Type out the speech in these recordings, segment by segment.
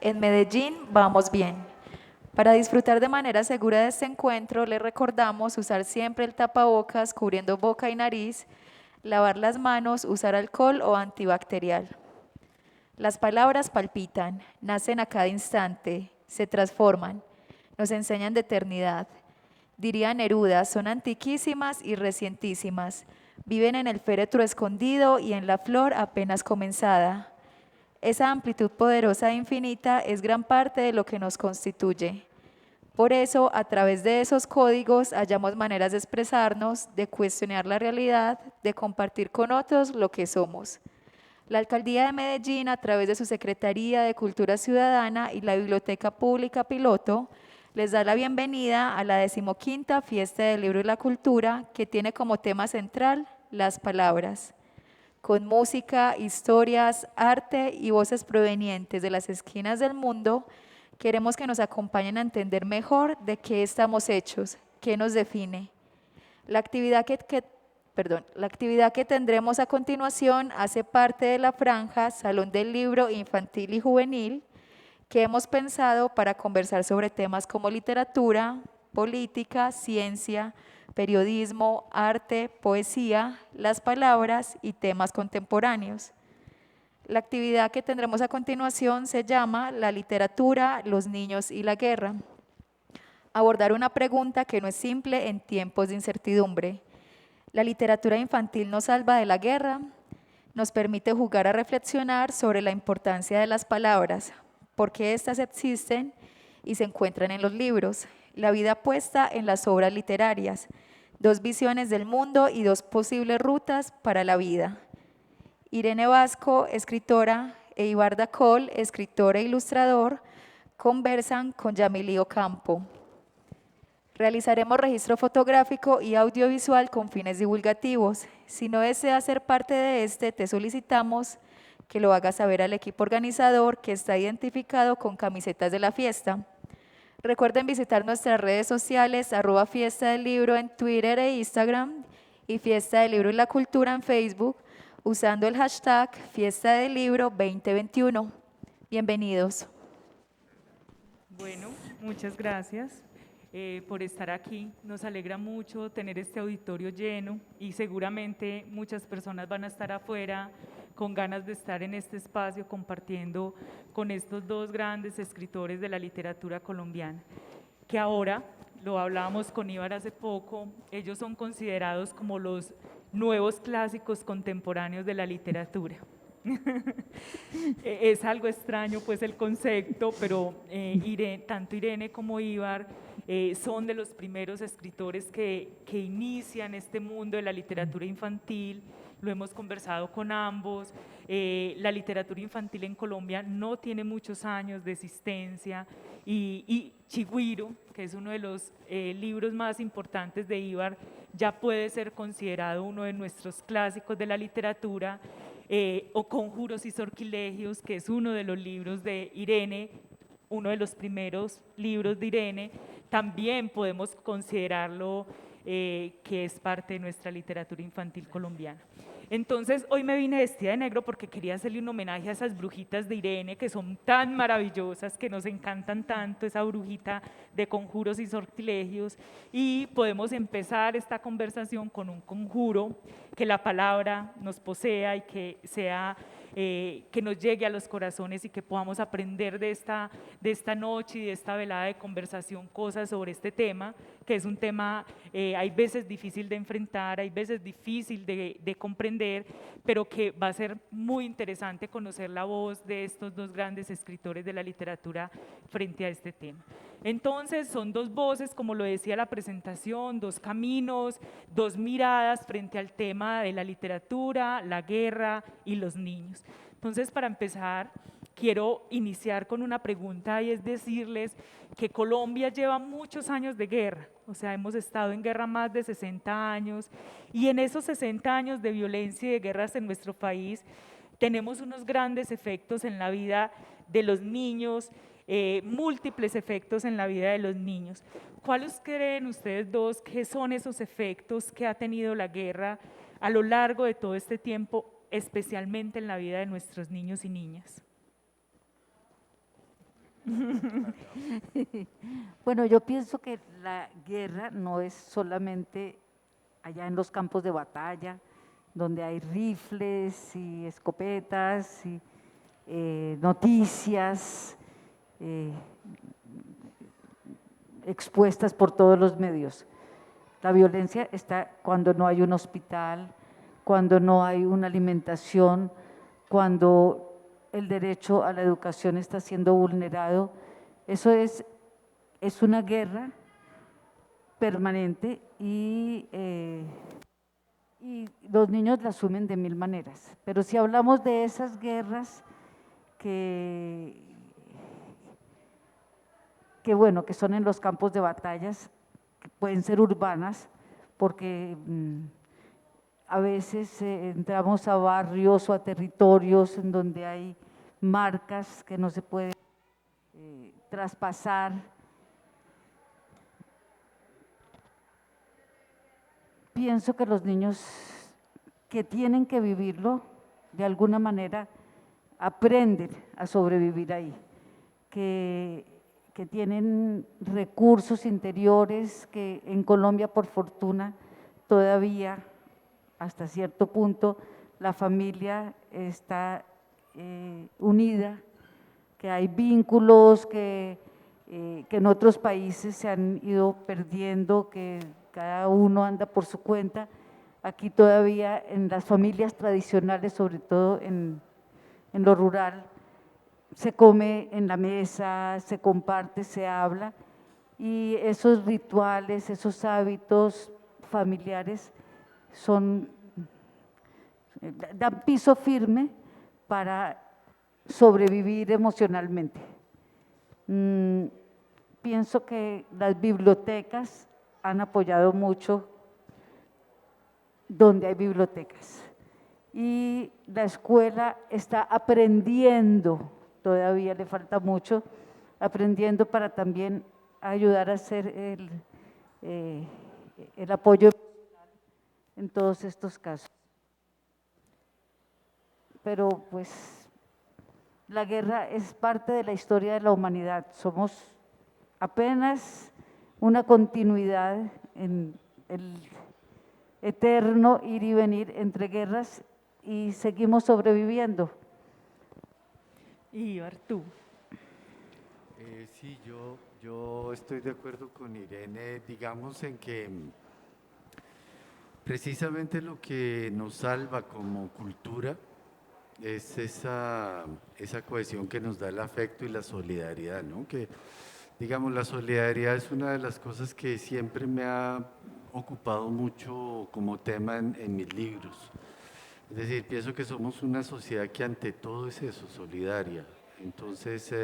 En Medellín vamos bien. Para disfrutar de manera segura de este encuentro, les recordamos usar siempre el tapabocas cubriendo boca y nariz, lavar las manos, usar alcohol o antibacterial. Las palabras palpitan, nacen a cada instante, se transforman, nos enseñan de eternidad. Diría Neruda, son antiquísimas y recientísimas, viven en el féretro escondido y en la flor apenas comenzada. Esa amplitud poderosa e infinita es gran parte de lo que nos constituye. Por eso, a través de esos códigos, hallamos maneras de expresarnos, de cuestionar la realidad, de compartir con otros lo que somos. La Alcaldía de Medellín, a través de su Secretaría de Cultura Ciudadana y la Biblioteca Pública Piloto, les da la bienvenida a la 15ª Fiesta del Libro y la Cultura, que tiene como tema central las palabras. Con música, historias, arte y voces provenientes de las esquinas del mundo, queremos que nos acompañen a entender mejor de qué estamos hechos, qué nos define. La actividad que tendremos a continuación hace parte de la franja Salón del Libro Infantil y Juvenil, que hemos pensado para conversar sobre temas como literatura, política, ciencia, periodismo, arte, poesía, las palabras y temas contemporáneos. La actividad que tendremos a continuación se llama La literatura, los niños y la guerra. Abordar una pregunta que no es simple en tiempos de incertidumbre. ¿La literatura infantil nos salva de la guerra? Nos permite jugar a reflexionar sobre la importancia de las palabras, por qué éstas existen y se encuentran en los libros, la vida puesta en las obras literarias, dos visiones del mundo y dos posibles rutas para la vida. Irene Vasco, escritora, e Ibar Dacol, escritor e ilustrador, conversan con Yamilí Ocampo. Realizaremos registro fotográfico y audiovisual con fines divulgativos. Si no deseas ser parte de este, te solicitamos que lo hagas saber al equipo organizador que está identificado con camisetas de la fiesta. Recuerden visitar nuestras redes sociales, @Fiesta del Libro en Twitter e Instagram y Fiesta del Libro y la Cultura en Facebook, usando el hashtag Fiesta del Libro 2021. Bienvenidos. Bueno, muchas gracias por estar aquí. Nos alegra mucho tener este auditorio lleno y seguramente muchas personas van a estar afuera con ganas de estar en este espacio compartiendo con estos dos grandes escritores de la literatura colombiana, que ahora, lo hablábamos con Ibar hace poco, ellos son considerados como los nuevos clásicos contemporáneos de la literatura. Es algo extraño pues el concepto, pero tanto Irene como Ibar son de los primeros escritores que inician este mundo de la literatura infantil. Lo hemos conversado con ambos. La literatura infantil en Colombia no tiene muchos años de existencia y Chigüiro, que es uno de los libros más importantes de Ibar, ya puede ser considerado uno de nuestros clásicos de la literatura. O Conjuros y Sortilegios, que es uno de los libros de Irene, uno de los primeros libros de Irene, también podemos considerarlo que es parte de nuestra literatura infantil colombiana. Entonces, hoy me vine vestida de negro porque quería hacerle un homenaje a esas brujitas de Irene que son tan maravillosas, que nos encantan tanto, esa brujita de Conjuros y Sortilegios, y podemos empezar esta conversación con un conjuro, que la palabra nos posea y que sea que nos llegue a los corazones y que podamos aprender de esta noche y de esta velada de conversación cosas sobre este tema, que es un tema hay veces difícil de enfrentar, hay veces difícil de comprender, pero que va a ser muy interesante conocer la voz de estos dos grandes escritores de la literatura frente a este tema. Entonces son dos voces, como lo decía la presentación, dos caminos, dos miradas frente al tema de la literatura, la guerra y los niños. Entonces, para empezar, quiero iniciar con una pregunta y es decirles que Colombia lleva muchos años de guerra, o sea, hemos estado en guerra más de 60 años y en esos 60 años de violencia y de guerras en nuestro país tenemos unos grandes efectos en la vida de los niños, múltiples efectos en la vida de los niños. ¿Cuáles creen ustedes dos que son esos efectos que ha tenido la guerra a lo largo de todo este tiempo, especialmente en la vida de nuestros niños y niñas? Bueno, yo pienso que la guerra no es solamente allá en los campos de batalla, donde hay rifles y escopetas y noticias eh, expuestas por todos los medios. La violencia está cuando no hay un hospital, cuando no hay una alimentación, cuando el derecho a la educación está siendo vulnerado. Eso es una guerra permanente y los niños la asumen de mil maneras. Pero si hablamos de esas guerras que bueno, que son en los campos de batallas, que pueden ser urbanas, porque a veces entramos a barrios o a territorios en donde hay marcas que no se pueden traspasar. Pienso que los niños que tienen que vivirlo, de alguna manera, aprenden a sobrevivir ahí, que tienen recursos interiores, que en Colombia, por fortuna, todavía, hasta cierto punto, la familia está unida, que hay vínculos que en otros países se han ido perdiendo, que cada uno anda por su cuenta. Aquí todavía en las familias tradicionales, sobre todo en lo rural, se come en la mesa, se comparte, se habla, y esos rituales, esos hábitos familiares son, dan piso firme para sobrevivir emocionalmente. Pienso que las bibliotecas han apoyado mucho donde hay bibliotecas y la escuela está aprendiendo, todavía le falta mucho, aprendiendo para también ayudar a hacer el apoyo en todos estos casos. Pero pues la guerra es parte de la historia de la humanidad, somos apenas una continuidad en el eterno ir y venir entre guerras y seguimos sobreviviendo. Ibar, tú. Sí, yo estoy de acuerdo con Irene, digamos en que precisamente lo que nos salva como cultura es esa cohesión que nos da el afecto y la solidaridad, ¿no? Que, digamos, la solidaridad es una de las cosas que siempre me ha ocupado mucho como tema en mis libros. Es decir, pienso que somos una sociedad que ante todo es eso, solidaria. Entonces,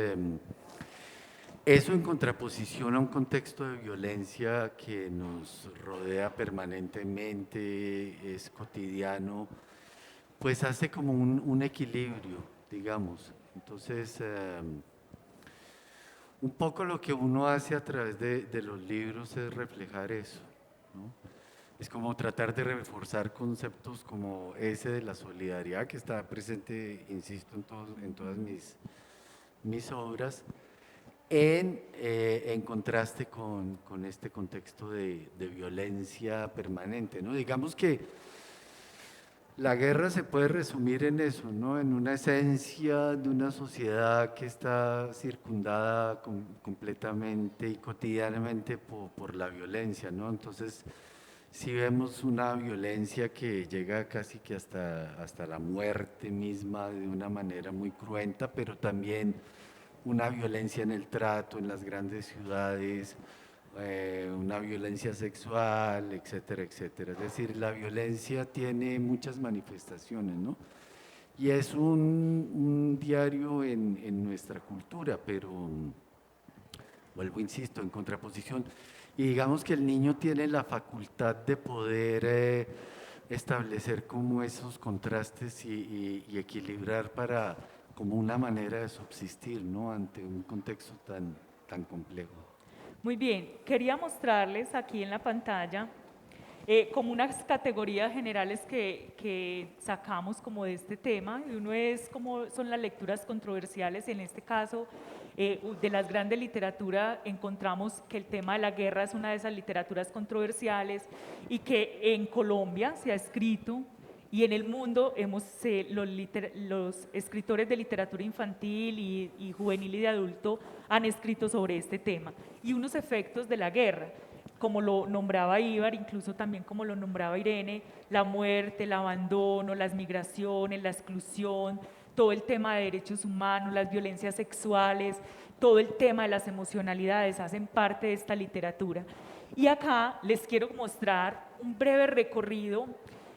eso en contraposición a un contexto de violencia que nos rodea permanentemente, es cotidiano, pues hace como un equilibrio, digamos. Entonces, un poco lo que uno hace a través de los libros es reflejar eso, ¿no? Es como tratar de reforzar conceptos como ese de la solidaridad que está presente, insisto, en todas mis obras, en contraste con este contexto de violencia permanente, ¿no? Digamos que la guerra se puede resumir en eso, ¿no? En una esencia de una sociedad que está circundada completamente y cotidianamente por la violencia, ¿no? Entonces, si vemos una violencia que llega casi que hasta la muerte misma de una manera muy cruenta, pero también una violencia en el trato en las grandes ciudades, una violencia sexual, etcétera, etcétera. Es decir, la violencia tiene muchas manifestaciones, ¿no? Y es un diario en nuestra cultura, pero vuelvo, insisto, en contraposición. Y digamos que el niño tiene la facultad de poder establecer como esos contrastes y equilibrar para como una manera de subsistir, ¿no? Ante un contexto tan complejo. Muy bien, quería mostrarles aquí en la pantalla como unas categorías generales que sacamos como de este tema, y uno es como son las lecturas controversiales, en este caso de las grandes literaturas encontramos que el tema de la guerra es una de esas literaturas controversiales y que en Colombia se ha escrito y en el mundo los escritores de literatura infantil y juvenil y de adulto han escrito sobre este tema y unos efectos de la guerra, como lo nombraba Ibar, incluso también como lo nombraba Irene, la muerte, el abandono, las migraciones, la exclusión, todo el tema de derechos humanos, las violencias sexuales, todo el tema de las emocionalidades hacen parte de esta literatura. Y acá les quiero mostrar un breve recorrido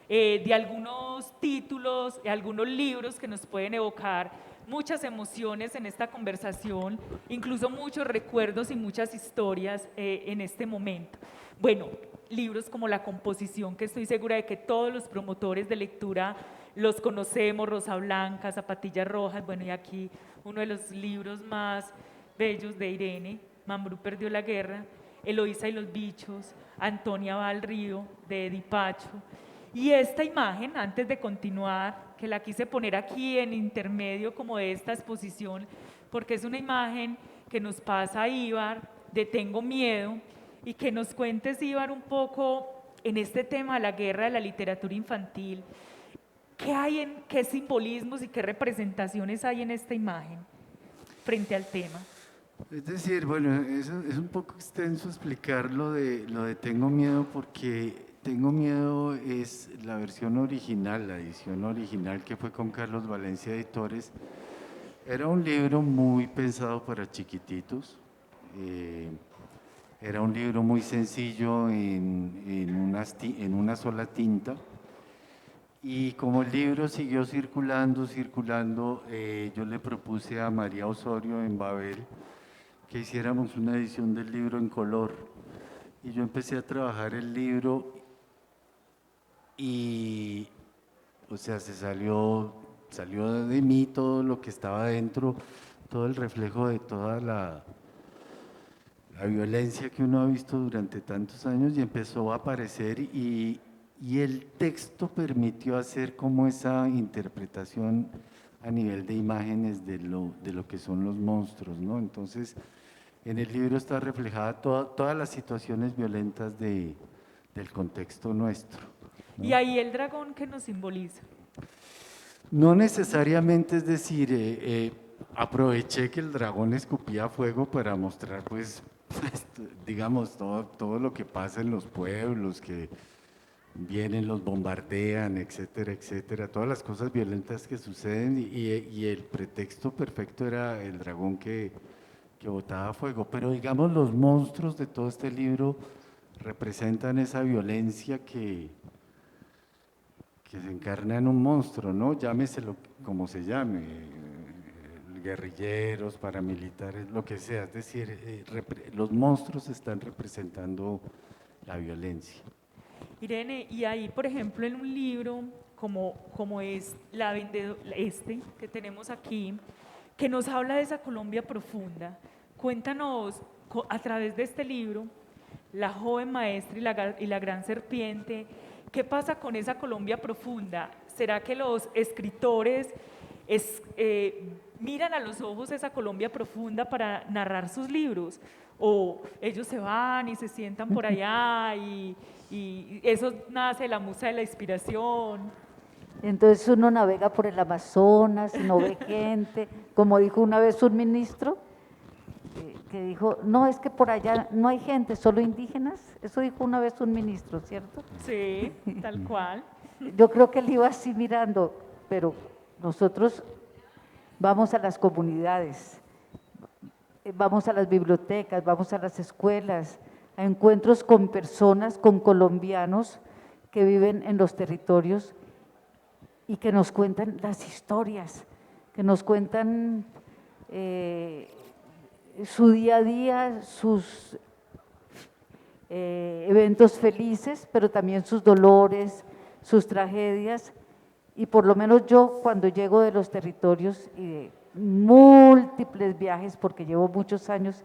de algunos títulos, de algunos libros que nos pueden evocar muchas emociones en esta conversación, incluso muchos recuerdos y muchas historias en este momento. Bueno, libros como La Composición, que estoy segura de que todos los promotores de lectura los conocemos, Rosa Blanca, Zapatillas Rojas, bueno, y aquí uno de los libros más bellos de Irene, Mambrú perdió la guerra, Eloísa y los bichos, Antonia va al río, de Edipacho. Y esta imagen, antes de continuar, que la quise poner aquí en intermedio como de esta exposición, porque es una imagen que nos pasa a Ibar, de Tengo miedo, y que nos cuentes, Ibar, un poco en este tema de la guerra de la literatura infantil, qué simbolismos y qué representaciones hay en esta imagen frente al tema. Es decir, bueno, es un poco extenso explicar lo de Tengo miedo porque Tengo miedo es la versión original, la edición original que fue con Carlos Valencia Editores. Era un libro muy pensado para chiquititos, era un libro muy sencillo en una sola tinta. Y como el libro siguió circulando, yo le propuse a María Osorio en Babel que hiciéramos una edición del libro en color. Y yo empecé a trabajar el libro y, o sea, salió de mí todo lo que estaba dentro, todo el reflejo de toda la violencia que uno ha visto durante tantos años y empezó a aparecer y el texto permitió hacer como esa interpretación a nivel de imágenes de lo que son los monstruos, ¿no? Entonces, en el libro está reflejada todas las situaciones violentas del contexto nuestro, ¿no? Y ahí el dragón que nos simboliza. No necesariamente, es decir, aproveché que el dragón escupía fuego para mostrar, pues, digamos, todo lo que pasa en los pueblos, que vienen, los bombardean, etcétera, etcétera, todas las cosas violentas que suceden y el pretexto perfecto era el dragón que botaba fuego. Pero digamos, los monstruos de todo este libro representan esa violencia que se encarna en un monstruo, ¿no? Llámeselo como se llame, guerrilleros, paramilitares, lo que sea. Es decir, los monstruos están representando la violencia. Irene, y ahí, por ejemplo, en un libro como es este que tenemos aquí, que nos habla de esa Colombia profunda, cuéntanos a través de este libro, La joven maestra y la gran serpiente, ¿qué pasa con esa Colombia profunda? ¿Será que los escritores miran a los ojos esa Colombia profunda para narrar sus libros? ¿O ellos se van y se sientan por allá y eso nace de la musa de la inspiración? Entonces uno navega por el Amazonas y no ve gente, como dijo una vez un ministro, que dijo, no, es que por allá no hay gente, solo indígenas. Eso dijo una vez un ministro, ¿cierto? Sí, tal cual. Yo creo que él iba así mirando, pero nosotros vamos a las comunidades, vamos a las bibliotecas, vamos a las escuelas, a encuentros con personas, con colombianos que viven en los territorios y que nos cuentan las historias, que nos cuentan su día a día, sus eventos felices, pero también sus dolores, sus tragedias. Y por lo menos yo, cuando llego de los territorios y de múltiples viajes, porque llevo muchos años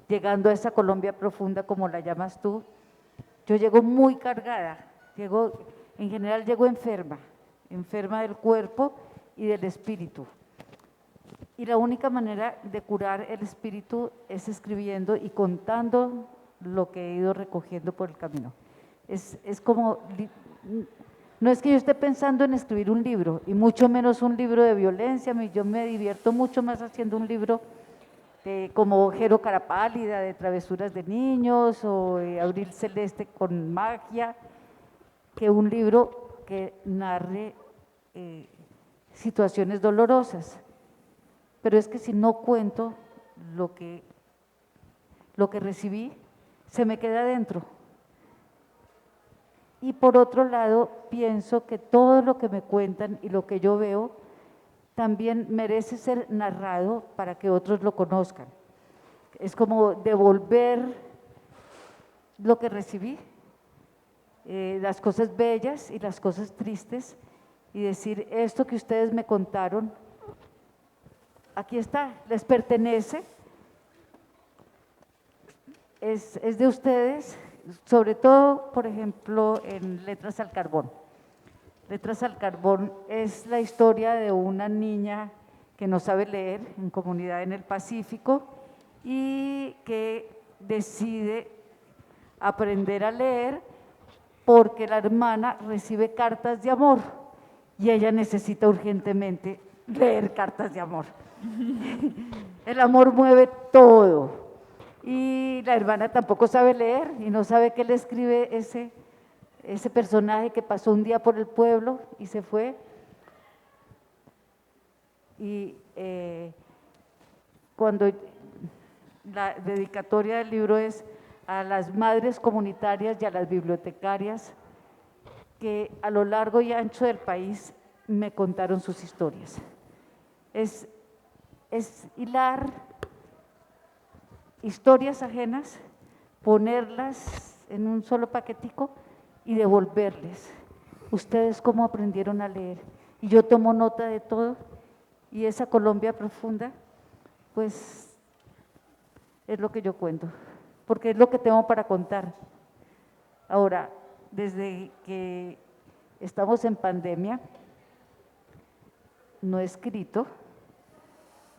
llegando a esa Colombia profunda, como la llamas tú, Yo llego muy cargada, en general llego enferma, enferma del cuerpo y del espíritu. Y la única manera de curar el espíritu es escribiendo y contando lo que he ido recogiendo por el camino. Es como, no es que yo esté pensando en escribir un libro, y mucho menos un libro de violencia, yo me divierto mucho más haciendo un libro como Jero Carapálida, de travesuras de niños, o Abril Celeste con magia, que un libro que narre situaciones dolorosas. Pero es que si no cuento lo que recibí, se me queda adentro. Y por otro lado, pienso que todo lo que me cuentan y lo que yo veo también merece ser narrado para que otros lo conozcan. Es como devolver lo que recibí, las cosas bellas y las cosas tristes, y decir, esto que ustedes me contaron, aquí está, les pertenece, es de ustedes, sobre todo, por ejemplo, en Letras al Carbón. Letras al Carbón es la historia de una niña que no sabe leer en comunidad en el Pacífico y que decide aprender a leer porque la hermana recibe cartas de amor y ella necesita urgentemente leer cartas de amor. El amor mueve todo y la hermana tampoco sabe leer y no sabe qué le escribe ese personaje que pasó un día por el pueblo y se fue. Y cuando la dedicatoria del libro es a las madres comunitarias y a las bibliotecarias que a lo largo y ancho del país me contaron sus historias. Es hilar historias ajenas, ponerlas en un solo paquetico y devolverles. ¿Ustedes cómo aprendieron a leer? Y yo tomo nota de todo, y esa Colombia profunda, pues es lo que yo cuento, porque es lo que tengo para contar. Ahora, desde que estamos en pandemia, no he escrito,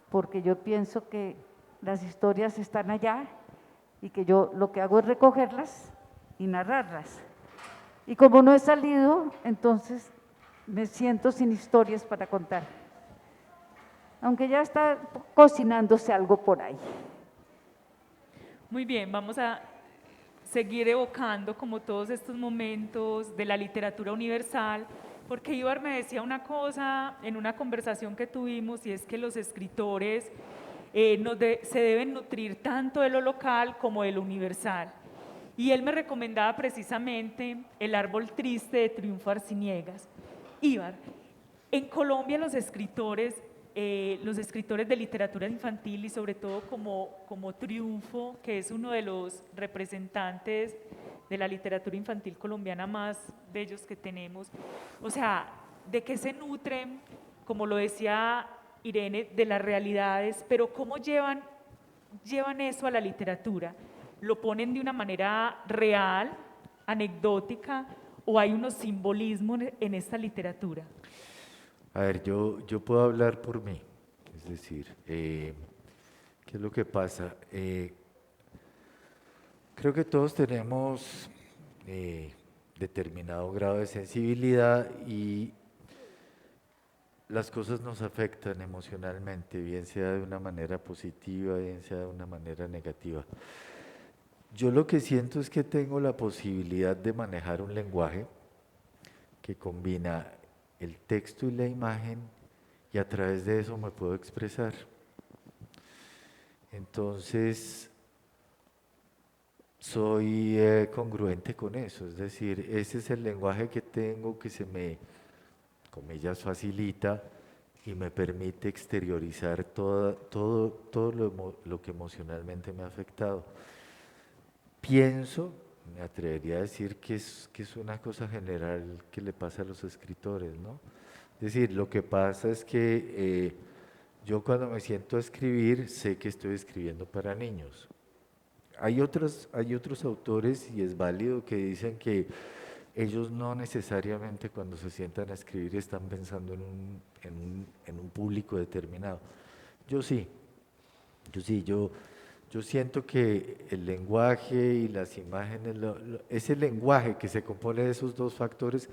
porque yo pienso que las historias están allá y que yo lo que hago es recogerlas y narrarlas. Y como no he salido, entonces me siento sin historias para contar, aunque ya está cocinándose algo por ahí. Muy bien, vamos a seguir evocando como todos estos momentos de la literatura universal, porque Ibar me decía una cosa en una conversación que tuvimos, y es que los escritores se deben nutrir tanto de lo local como de lo universal. Y él me recomendaba precisamente El árbol triste de Triunfo Arciniegas. Ibar, en Colombia los escritores de literatura infantil y sobre todo como Triunfo, que es uno de los representantes de la literatura infantil colombiana más bellos que tenemos, o sea, ¿de qué se nutren? Como lo decía Irene, de las realidades, pero ¿cómo llevan eso a la literatura? ¿Lo ponen de una manera real, anecdótica, o hay unos simbolismos en esta literatura? A ver, yo puedo hablar por mí, es decir, ¿qué es lo que pasa? Creo que todos tenemos determinado grado de sensibilidad y las cosas nos afectan emocionalmente, bien sea de una manera positiva, bien sea de una manera negativa. Yo lo que siento es que tengo la posibilidad de manejar un lenguaje que combina el texto y la imagen, y a través de eso me puedo expresar. Entonces, soy congruente con eso, es decir, ese es el lenguaje que tengo, que se me, comillas, facilita y me permite exteriorizar todo lo que emocionalmente me ha afectado. Pienso, me atrevería a decir que es una cosa general que le pasa a los escritores, ¿no? Es decir, lo que pasa es que yo cuando me siento a escribir sé que estoy escribiendo para niños. hay otros autores, y es válido, que dicen que ellos no necesariamente cuando se sientan a escribir están pensando en un público determinado. Yo sí, yo siento que el lenguaje y las imágenes, ese lenguaje que se compone de esos dos factores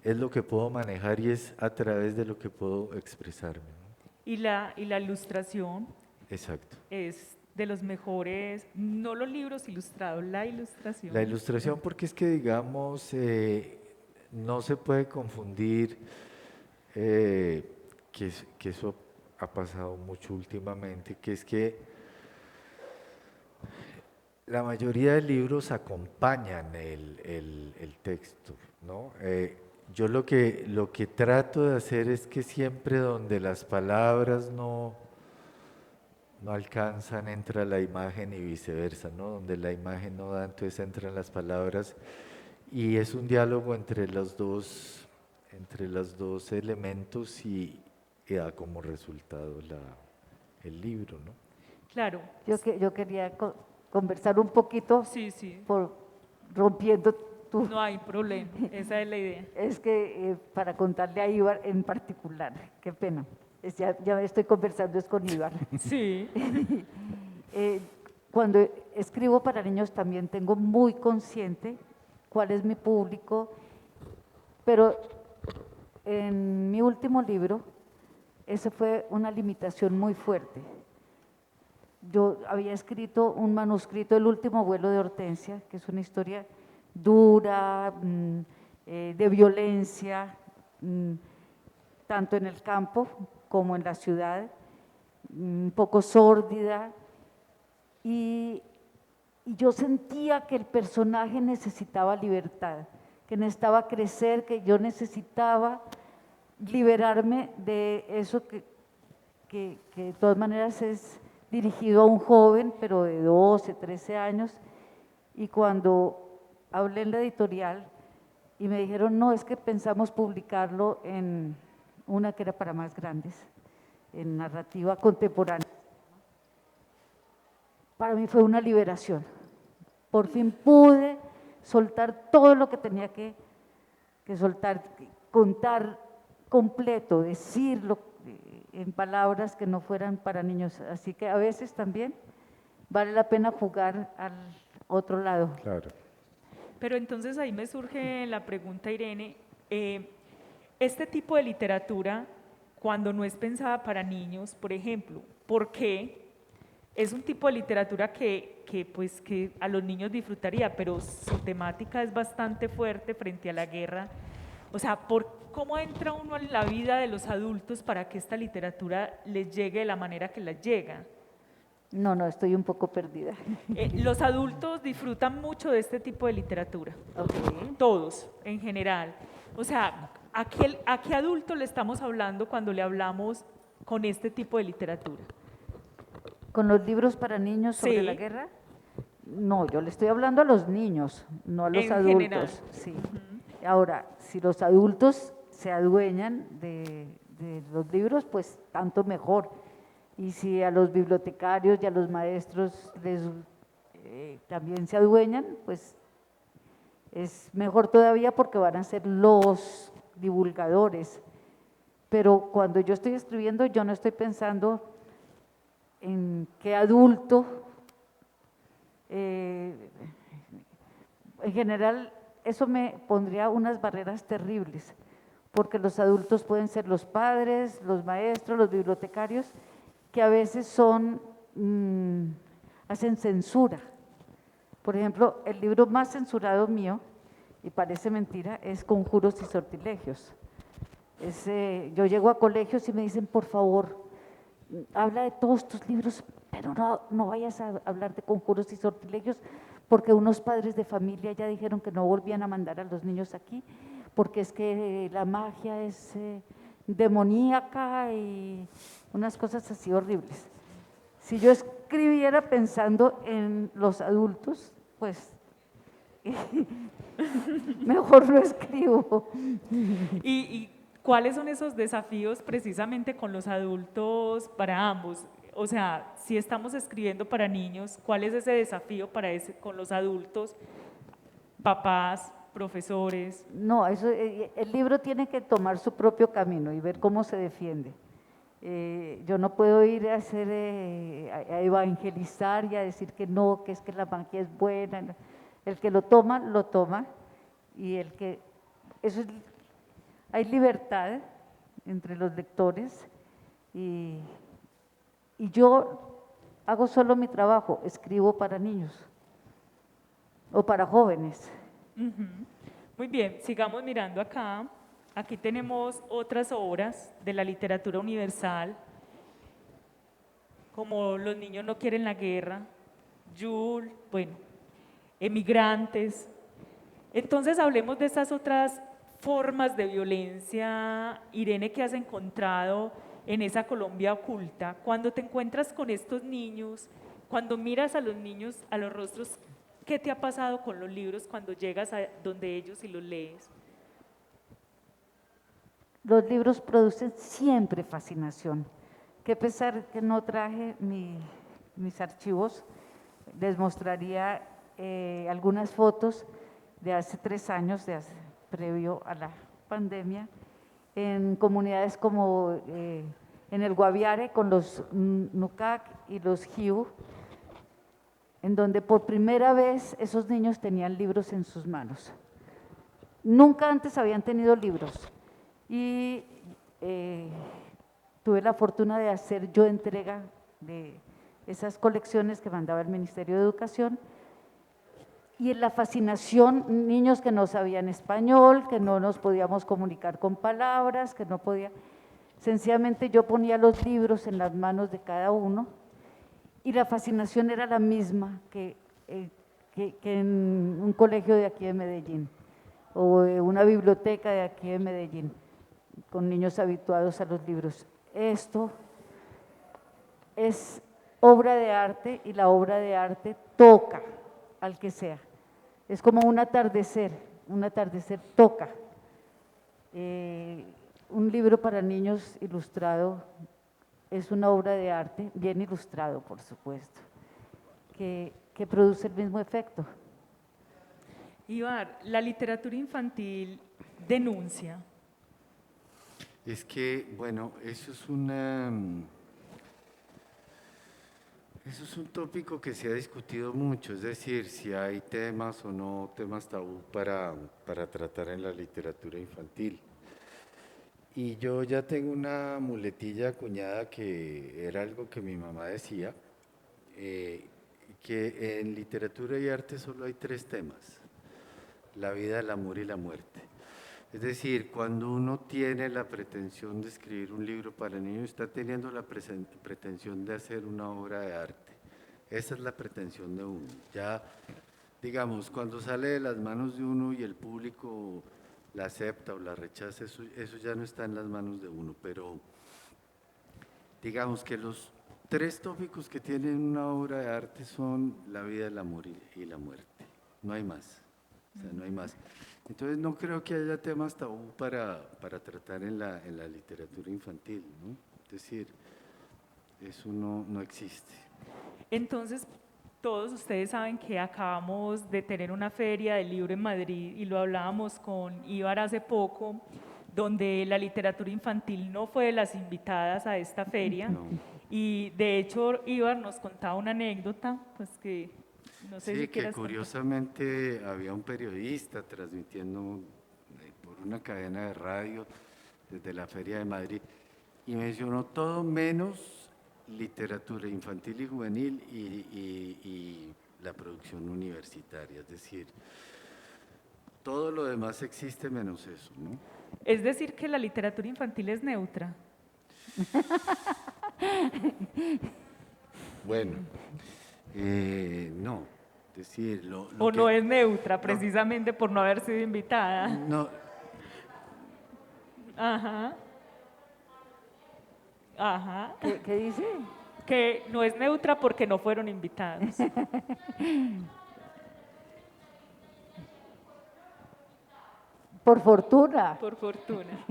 es lo que puedo manejar y es a través de lo que puedo expresarme, ¿no? Y la ilustración Exacto. es de los mejores, no los libros ilustrados, la ilustración. La ilustración, porque es que, digamos, no se puede confundir, que eso ha pasado mucho últimamente, que es que la mayoría de libros acompañan el texto, ¿no? Yo lo que trato de hacer es que siempre donde las palabras no alcanzan, entra la imagen y viceversa, ¿no? Donde la imagen no da, entonces entran las palabras y es un diálogo entre los dos elementos y da como resultado el libro, ¿no? Claro, Yo quería conversar un poquito sí, sí, rompiendo tu... no hay problema, esa es la idea. Es que para contarle a Ibar en particular, qué pena, ya estoy conversando es con Ibar. Sí, Eh, Cuando escribo para niños también tengo muy consciente cuál es mi público, pero en mi último libro, esa fue una limitación muy fuerte. Yo había escrito un manuscrito, El último vuelo de Hortensia, que es una historia dura, de violencia, tanto en el campo como en la ciudad, un poco sórdida, y yo sentía que el personaje necesitaba libertad, que necesitaba crecer, que yo necesitaba liberarme de eso que de todas maneras es dirigido a un joven, pero de 12, 13 años, y cuando hablé en la editorial y me dijeron, no, es que pensamos publicarlo en una que era para más grandes, en narrativa contemporánea. Para mí fue una liberación. Por fin pude soltar todo lo que tenía que soltar, contar completo, decirlo en palabras que no fueran para niños. Así que a veces también vale la pena jugar al otro lado. Claro. pero entonces ahí me surge la pregunta, Irene, este tipo de literatura, cuando no es pensada para niños, por ejemplo, ¿por qué? Es un tipo de literatura que a los niños disfrutaría, pero su temática es bastante fuerte frente a la guerra. O sea, ¿cómo entra uno en la vida de los adultos para que esta literatura les llegue de la manera que les llega? No, estoy un poco perdida. Los adultos disfrutan mucho de este tipo de literatura, Ok. todos en general. O sea, ¿a qué adulto le estamos hablando cuando le hablamos con este tipo de literatura? ¿Con los libros para niños sobre Sí. la guerra? No, yo le estoy hablando a los niños, no a los En adultos. general. Sí. Ahora, si los adultos se adueñan de los libros, pues tanto mejor. Y si a los bibliotecarios y a los maestros también se adueñan, pues es mejor todavía porque van a ser los divulgadores. Pero cuando yo estoy escribiendo, yo no estoy pensando en qué adulto, en general eso me pondría unas barreras terribles, porque los adultos pueden ser los padres, los maestros, los bibliotecarios, que a veces hacen censura. Por ejemplo, el libro más censurado mío, y parece mentira, es Conjuros y Sortilegios. Yo llego a colegios y me dicen, por favor, habla de todos tus libros, pero no vayas a hablar de conjuros y sortilegios, porque unos padres de familia ya dijeron que no volvían a mandar a los niños aquí, porque es que la magia es demoníaca y unas cosas así horribles. Si yo escribiera pensando en los adultos, pues mejor no escribo. ¿Y cuáles son esos desafíos precisamente con los adultos para ambos? o sea, si estamos escribiendo para niños, ¿cuál es ese desafío con los adultos, papás, profesores? No, eso, el libro tiene que tomar su propio camino y ver cómo se defiende. Yo no puedo ir a hacer, a evangelizar y a decir que no, que es que la magia es buena. No. El que lo toma, y el que, eso es, hay libertad entre los lectores y yo hago solo mi trabajo, escribo para niños o para jóvenes. Ujú. Muy bien, sigamos mirando acá. Aquí tenemos otras obras de la literatura universal, como Los niños no quieren la guerra, Yul, bueno, Emigrantes. Entonces hablemos de estas otras formas de violencia, Irene, que has encontrado en esa Colombia oculta. Cuando te encuentras con estos niños, cuando miras a los niños, a los rostros, ¿qué te ha pasado con los libros cuando llegas a donde ellos y los lees? Los libros producen siempre fascinación. Que a pesar que no traje mis archivos, les mostraría algunas fotos de hace 3 años, previo a la pandemia, en comunidades como en el Guaviare con los Nucac y los Jiu, en donde por primera vez esos niños tenían libros en sus manos. Nunca antes habían tenido libros y tuve la fortuna de hacer yo entrega de esas colecciones que mandaba el Ministerio de Educación y en la fascinación, niños que no sabían español, que no nos podíamos comunicar con palabras, que no podía, sencillamente yo ponía los libros en las manos de cada uno y la fascinación era la misma que en un colegio de aquí de Medellín o una biblioteca de aquí de Medellín, con niños habituados a los libros. Esto es obra de arte y la obra de arte toca al que sea. Es como un atardecer toca. Un libro para niños ilustrado es una obra de arte, bien ilustrado por supuesto, que produce el mismo efecto. Ibar, la literatura infantil denuncia. Es que, bueno, eso es un tópico que se ha discutido mucho, es decir, si hay temas o no temas tabú para tratar en la literatura infantil. Y yo ya tengo una muletilla acuñada que era algo que mi mamá decía, que en literatura y arte solo hay 3 temas: la vida, el amor y la muerte. Es decir, cuando uno tiene la pretensión de escribir un libro para niños, está teniendo la pretensión de hacer una obra de arte. Esa es la pretensión de uno. Ya, digamos, cuando sale de las manos de uno y el público la acepta o la rechaza, eso ya no está en las manos de uno, pero digamos que los 3 tópicos que tienen una obra de arte son la vida, el amor y la muerte. No hay más, o sea, no hay más. Entonces no creo que haya temas tabú para tratar en la literatura infantil, ¿no? Es decir, eso no existe. Entonces, todos ustedes saben que acabamos de tener una feria del libro en Madrid y lo hablábamos con Ibar hace poco, donde la literatura infantil no fue de las invitadas a esta feria. No. Y de hecho, Ibar nos contaba una anécdota, pues que no sé Sí, si que quieras contar. curiosamente había un periodista transmitiendo por una cadena de radio desde la Feria de Madrid y mencionó todo menos literatura infantil y juvenil y la producción universitaria, es decir, todo lo demás existe menos eso, ¿no? Es decir, que la literatura infantil es neutra. Bueno, no, es decir, lo O que… no es neutra, precisamente por no haber sido invitada. No, Ajá. Ajá. ¿Qué dice? Que no es neutra porque no fueron invitados. Por fortuna. Por fortuna.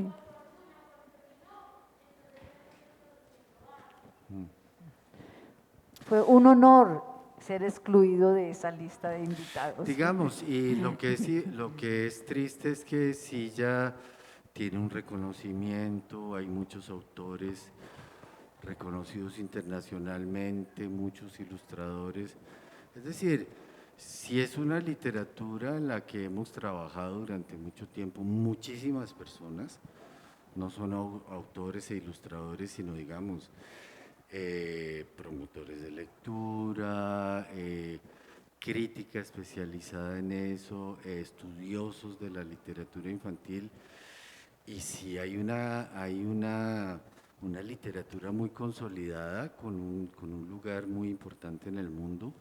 Fue un honor ser excluido de esa lista de invitados. Digamos, y lo que es triste es que sí ya tiene un reconocimiento, hay muchos autores reconocidos internacionalmente, muchos ilustradores. Es decir, si es una literatura en la que hemos trabajado durante mucho tiempo muchísimas personas, no son autores e ilustradores, sino digamos promotores de lectura, crítica especializada en eso, estudiosos de la literatura infantil, y si hay una literatura muy consolidada con un lugar muy importante en el mundo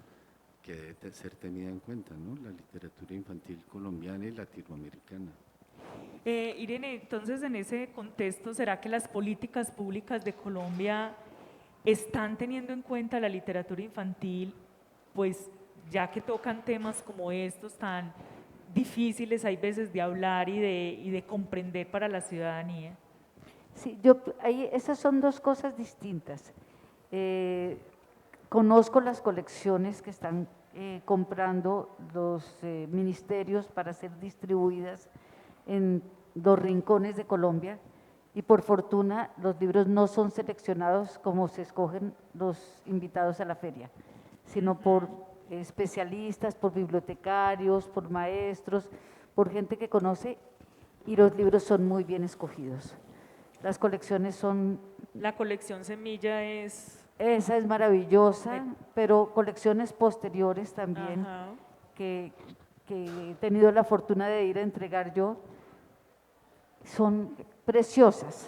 que debe ser tenida en cuenta, ¿no? La literatura infantil colombiana y latinoamericana. Irene, entonces en ese contexto, ¿será que las políticas públicas de Colombia están teniendo en cuenta la literatura infantil, pues ya que tocan temas como estos tan difíciles hay veces de hablar y de comprender para la ciudadanía? Sí, esas son dos cosas distintas. Conozco las colecciones que están comprando los ministerios para ser distribuidas en los rincones de Colombia, y por fortuna los libros no son seleccionados como se escogen los invitados a la feria, sino por especialistas, por bibliotecarios, por maestros, por gente que conoce, y los libros son muy bien escogidos. Las colecciones son… La colección Semilla es… Esa es maravillosa, pero colecciones posteriores también Ajá. que he tenido la fortuna de ir a entregar yo, son preciosas,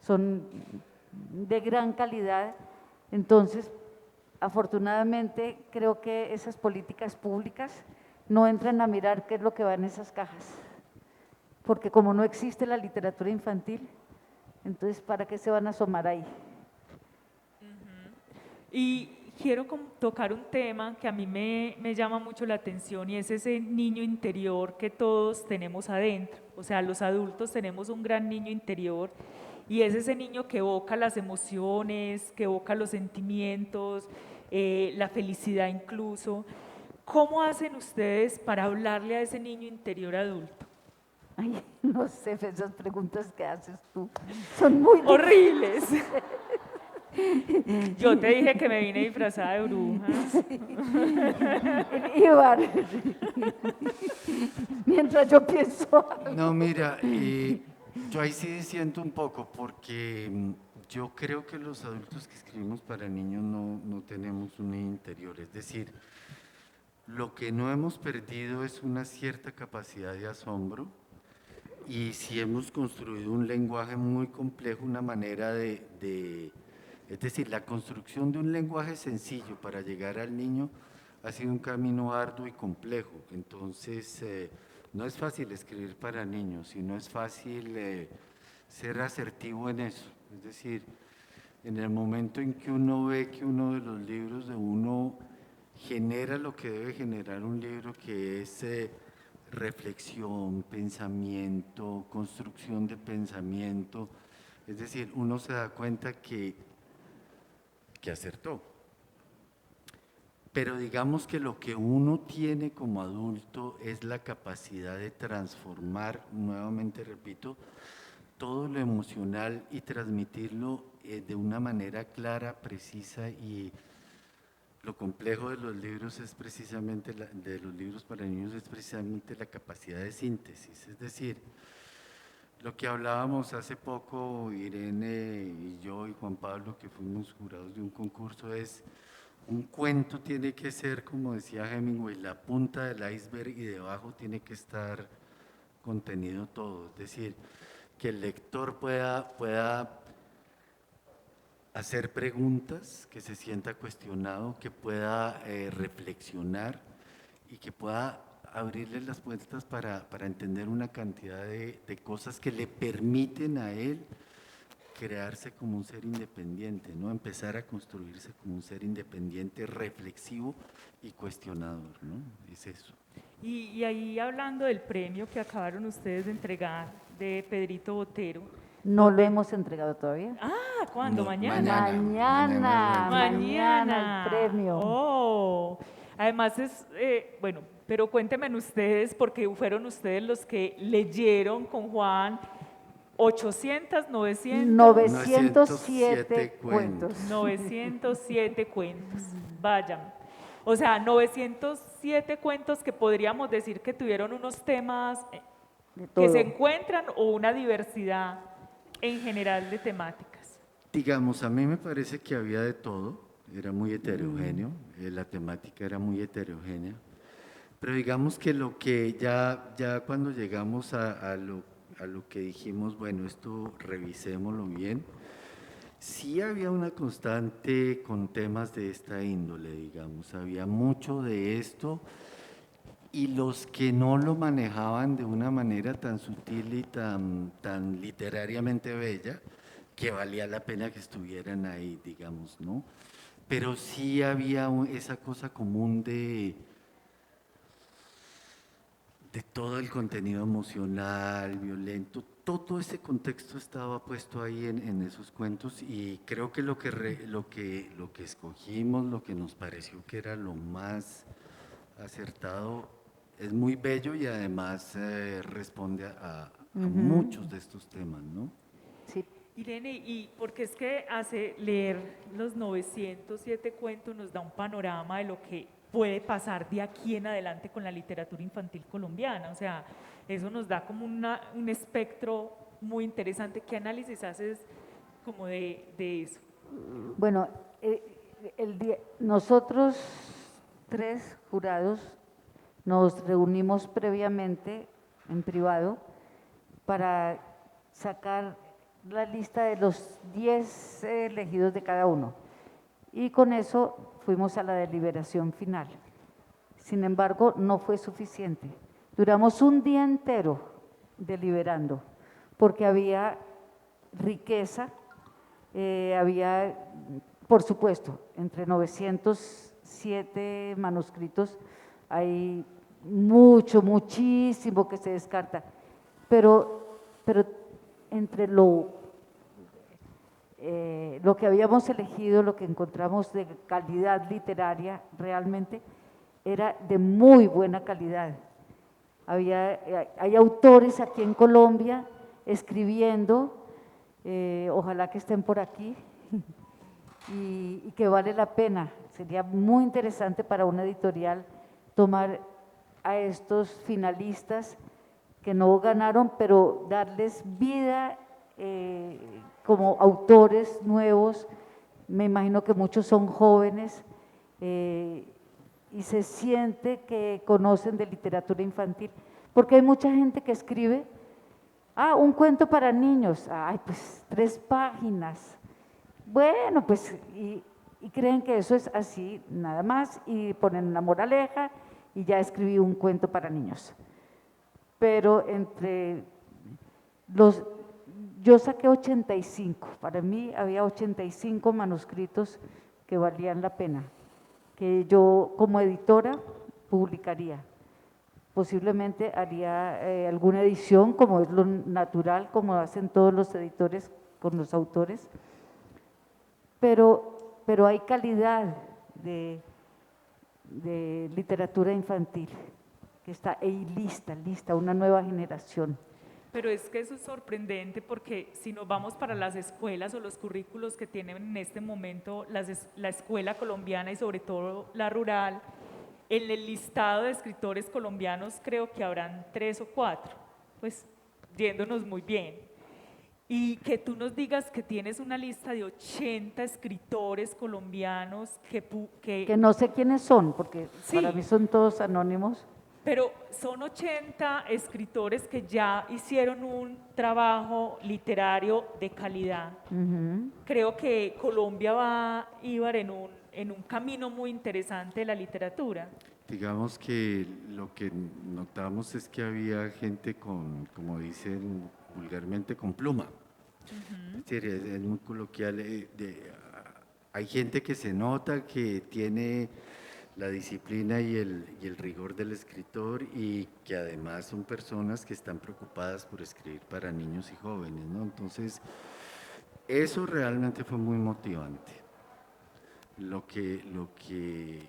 son de gran calidad. Entonces, afortunadamente, creo que esas políticas públicas no entran a mirar qué es lo que va en esas cajas, porque como no existe la literatura infantil, entonces, ¿para qué se van a asomar ahí? Y quiero tocar un tema que a mí me llama mucho la atención, y es ese niño interior que todos tenemos adentro. O sea, los adultos tenemos un gran niño interior, y es ese niño que evoca las emociones, que evoca los sentimientos, la felicidad incluso. ¿Cómo hacen ustedes para hablarle a ese niño interior adulto? Ay, no sé, esas preguntas que haces tú son muy Horribles. Yo te dije que me vine disfrazada de bruja. Iván, mientras yo pienso… No, mira, yo ahí sí disiento un poco porque yo creo que los adultos que escribimos para niños no tenemos un niño interior. Es decir, lo que no hemos perdido es una cierta capacidad de asombro, y si hemos construido un lenguaje muy complejo, una manera es decir, la construcción de un lenguaje sencillo para llegar al niño ha sido un camino arduo y complejo. Entonces, no es fácil escribir para niños y no es fácil ser asertivo en eso. Es decir, en el momento en que uno ve que uno de los libros de uno genera lo que debe generar un libro, que es reflexión, pensamiento, construcción de pensamiento, es decir, uno se da cuenta que acertó. Pero digamos que lo que uno tiene como adulto es la capacidad de transformar, nuevamente repito, todo lo emocional y transmitirlo de una manera clara, precisa, y lo complejo de los libros es precisamente, de los libros para niños es precisamente la capacidad de síntesis. Es decir, lo que hablábamos hace poco, Irene y yo y Juan Pablo, que fuimos jurados de un concurso, es un cuento tiene que ser, como decía Hemingway, la punta del iceberg, y debajo tiene que estar contenido todo. Es decir, que el lector pueda hacer preguntas, que se sienta cuestionado, que pueda reflexionar y que pueda abrirle las puertas para entender una cantidad de cosas que le permiten a él crearse como un ser independiente, ¿no? Empezar a construirse como un ser independiente, reflexivo y cuestionador, ¿no? Es eso. Y ahí hablando del premio que acabaron ustedes de entregar de Pedrito Botero, No lo hemos entregado todavía. Ah, ¿cuándo? No, ¿Mañana? Mañana, Mañana. el premio. Oh, además es, bueno, pero cuéntenme ustedes, porque fueron ustedes los que leyeron con Juan 800, 900, 907 cuentos. 907 cuentos. Vayan. O sea, 907 cuentos que podríamos decir que tuvieron unos temas De que se todo. encuentran o una diversidad en general de temáticas. Digamos, a mí me parece que había de todo, era muy heterogéneo, la temática era muy heterogénea, pero digamos que lo que ya cuando llegamos a lo que dijimos, bueno, esto revisémoslo bien, sí había una constante con temas de esta índole, digamos, había mucho de esto y los que no lo manejaban de una manera tan sutil y tan literariamente bella, que valía la pena que estuvieran ahí, digamos, ¿no? Pero sí había esa cosa común de todo el contenido emocional, violento, todo ese contexto estaba puesto ahí en esos cuentos y creo que lo que escogimos, lo que nos pareció que era lo más acertado, es muy bello y además responde a muchos de estos temas, ¿no? Sí, Irene, y porque es que hace leer los 907 cuentos nos da un panorama de lo que puede pasar de aquí en adelante con la literatura infantil colombiana, o sea, eso nos da como un espectro muy interesante. ¿Qué análisis haces como de eso? bueno, nosotros 3 jurados nos reunimos previamente en privado para sacar la lista de los 10 elegidos de cada uno. Y con eso fuimos a la deliberación final. Sin embargo, no fue suficiente. Duramos un día entero deliberando, porque había riqueza, había, por supuesto, entre 907 manuscritos hay muchísimo que se descarta, pero entre lo que habíamos elegido, lo que encontramos de calidad literaria realmente, era de muy buena calidad. Hay autores aquí en Colombia escribiendo, ojalá que estén por aquí, y que vale la pena. Sería muy interesante para una editorial tomar a estos finalistas que no ganaron, pero darles vida como autores nuevos. Me imagino que muchos son jóvenes y se siente que conocen de literatura infantil, porque hay mucha gente que escribe, un cuento para niños, ay, pues 3 páginas, bueno, pues, y creen que eso es así, nada más, y ponen una moraleja, y ya escribí un cuento para niños. Pero yo saqué 85, para mí había 85 manuscritos que valían la pena, que yo como editora publicaría. Posiblemente haría alguna edición, como es lo natural, como hacen todos los editores con los autores, pero hay calidad de literatura infantil que está ahí lista, una nueva generación. Pero es que eso es sorprendente porque si nos vamos para las escuelas o los currículos que tienen en este momento la escuela colombiana y sobre todo la rural, en el listado de escritores colombianos creo que habrán 3 o 4, pues yéndonos muy bien. Y que tú nos digas que tienes una lista de 80 escritores colombianos Que no sé quiénes son, porque Sí. para mí son todos anónimos. Pero son 80 escritores que ya hicieron un trabajo literario de calidad. Creo que Colombia va, Ibar, en un camino muy interesante de la literatura. Digamos que lo que notamos es que había gente con, como dicen vulgarmente, con pluma. Es decir, es muy coloquial. Hay gente que se nota que tiene la disciplina y el rigor del escritor, y que además son personas que están preocupadas por escribir para niños y jóvenes, ¿no? Entonces, eso realmente fue muy motivante. Lo que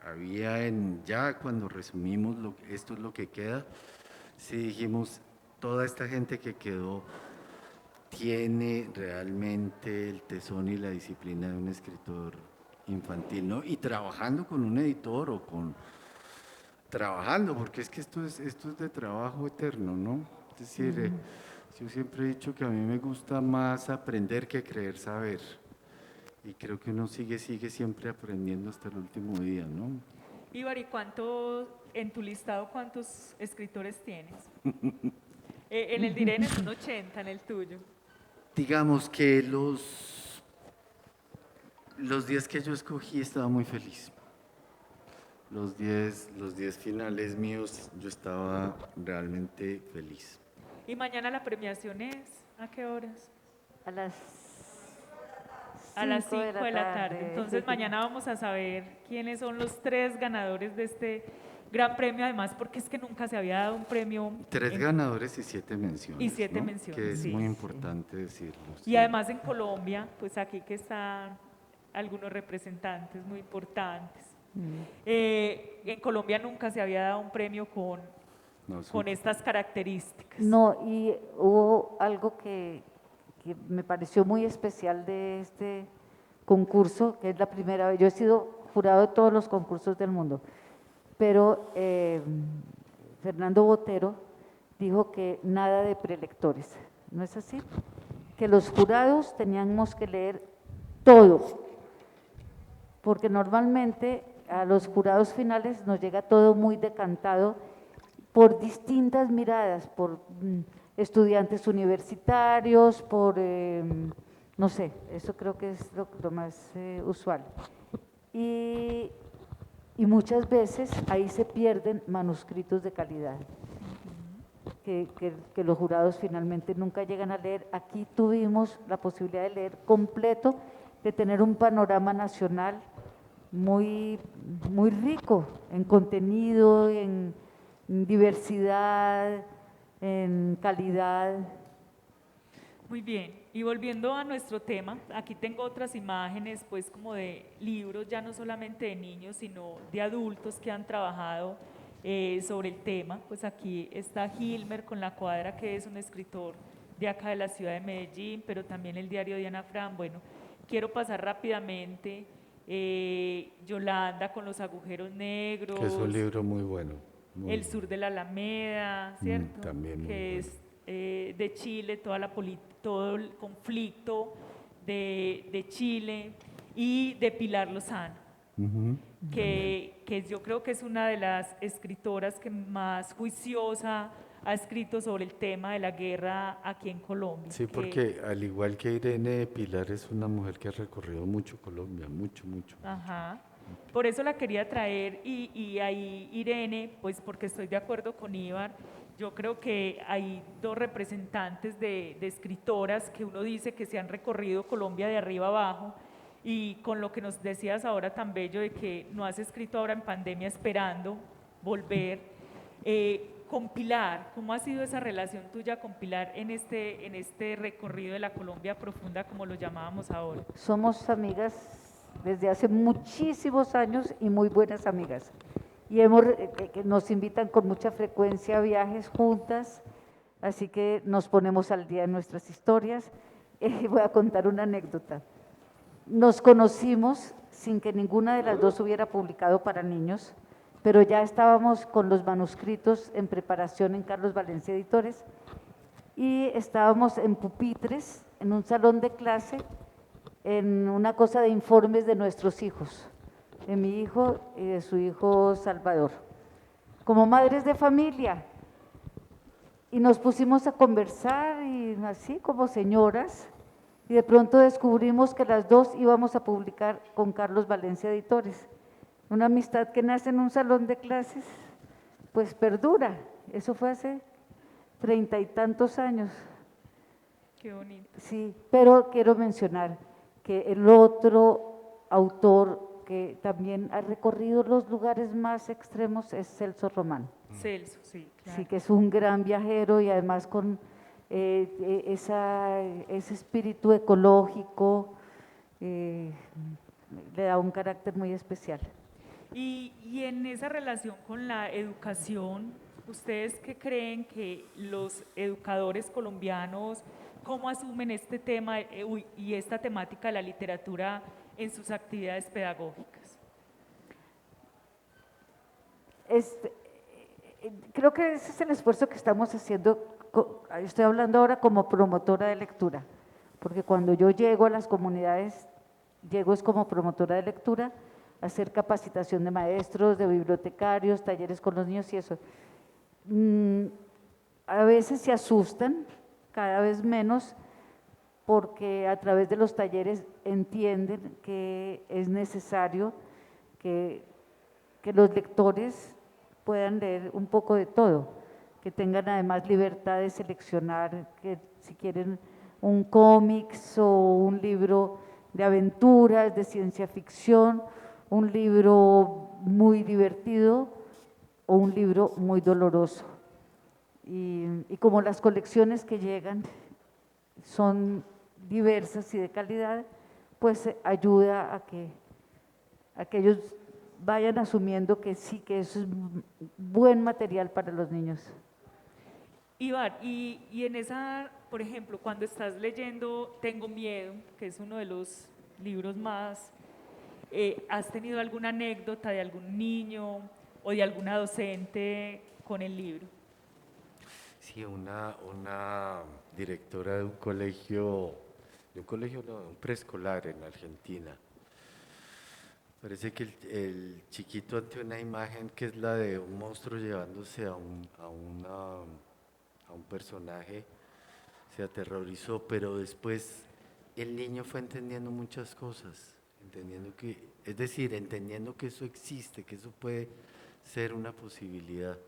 había ya cuando resumimos, esto es lo que queda, sí dijimos, toda esta gente que quedó tiene realmente el tesón y la disciplina de un escritor infantil, ¿no? Y trabajando con un editor o trabajando, porque es que esto es de trabajo eterno, ¿no? Es decir, yo siempre he dicho que a mí me gusta más aprender que creer saber. Y creo que uno sigue siempre aprendiendo hasta el último día, ¿no? Ibar, ¿y en tu listado, cuántos escritores tienes? En el de Irene son 80, en el tuyo. Digamos que los 10 que yo escogí estaba muy feliz. Los 10 finales míos, yo estaba realmente feliz. ¿Y mañana la premiación es? ¿A qué horas? A las A las 5 5 de la tarde. Entonces mañana vamos a saber quiénes son los 3 ganadores de este gran premio, además porque es que nunca se había dado un premio. 3 ganadores y 7 menciones. Y 7 ¿no? menciones, Que es sí. muy importante decirlo. Y sí. además en Colombia, pues aquí que están algunos representantes muy importantes. En Colombia nunca se había dado un premio No, con estas características. No, y hubo algo que me pareció muy especial de este concurso, que es la primera vez. Yo he sido jurado de todos los concursos del mundo, pero Fernando Botero dijo que nada de prelectores, ¿no es así? Que los jurados teníamos que leer todo, porque normalmente a los jurados finales nos llega todo muy decantado por distintas miradas, por estudiantes universitarios, por, no sé, eso creo que es lo más usual. Y muchas veces ahí se pierden manuscritos de calidad, que los jurados finalmente nunca llegan a leer. Aquí tuvimos la posibilidad de leer completo, de tener un panorama nacional muy, muy rico en contenido, en diversidad, en calidad. Muy bien, y volviendo a nuestro tema, aquí tengo otras imágenes pues como de libros, ya no solamente de niños, sino de adultos que han trabajado sobre el tema. Pues aquí está Gilmer con La Cuadra, que es un escritor de acá de la ciudad de Medellín, pero también el diario Diana Fran. Bueno, quiero pasar rápidamente, Yolanda con Los Agujeros Negros. Que es un libro muy bueno. El sur de la Alameda, ¿cierto? también muy que bueno. es de Chile, todo el conflicto de Chile, y de Pilar Lozano, que yo creo que es una de las escritoras que más juiciosa ha escrito sobre el tema de la guerra aquí en Colombia. Sí, porque al igual que Irene, Pilar es una mujer que ha recorrido mucho Colombia, mucho. Ajá. Por eso la quería traer, y ahí Irene, pues porque estoy de acuerdo con Ibar, yo creo que hay dos representantes de escritoras que uno dice que se han recorrido Colombia de arriba abajo, y con lo que nos decías ahora tan bello de que no has escrito ahora en pandemia esperando volver, con Pilar, ¿cómo ha sido esa relación tuya con Pilar en este recorrido de la Colombia profunda, como lo llamábamos ahora? Somos amigas desde hace muchísimos años y muy buenas amigas. Y que nos invitan con mucha frecuencia a viajes juntas, así que nos ponemos al día en nuestras historias. Voy a contar una anécdota. Nos conocimos sin que ninguna de las dos hubiera publicado para niños, pero ya estábamos con los manuscritos en preparación en Carlos Valencia Editores, y estábamos en pupitres, en un salón de clase, en una cosa de informes de nuestros hijos, de mi hijo y de su hijo Salvador, como madres de familia, y nos pusimos a conversar y así como señoras, y de pronto descubrimos que las dos íbamos a publicar con Carlos Valencia Editores. Una amistad que nace en un salón de clases, pues perdura. Eso fue hace 30 y tantos años. Qué bonito. Sí, pero quiero mencionar que el otro autor que también ha recorrido los lugares más extremos es Celso Román. Celso, sí, claro. Sí, que es un gran viajero y además con ese espíritu ecológico, le da un carácter muy especial. Y en esa relación con la educación, ¿ustedes qué creen que los educadores colombianos, cómo asumen este tema y esta temática de la literatura en sus actividades pedagógicas? Creo que ese es el esfuerzo que estamos haciendo. Estoy hablando ahora como promotora de lectura, porque cuando yo llego a las comunidades, llego es como promotora de lectura, a hacer capacitación de maestros, de bibliotecarios, talleres con los niños y eso. A veces se asustan, cada vez menos, porque a través de los talleres entienden que es necesario que los lectores puedan leer un poco de todo, que tengan además libertad de seleccionar, que si quieren un cómics o un libro de aventuras, de ciencia ficción, un libro muy divertido o un libro muy doloroso. Y como las colecciones que llegan son diversas y de calidad, pues ayuda a que ellos vayan asumiendo que sí, que eso es buen material para los niños. Iván, y en esa, por ejemplo, cuando estás leyendo Tengo Miedo, que es uno de los libros más, ¿has tenido alguna anécdota de algún niño o de alguna docente con el libro? Sí, una directora de un colegio no, un preescolar en Argentina. Parece que el chiquito ante una imagen que es la de un monstruo llevándose a un personaje, se aterrorizó, pero después el niño fue entendiendo muchas cosas, entendiendo que eso existe, que eso puede ser una posibilidad.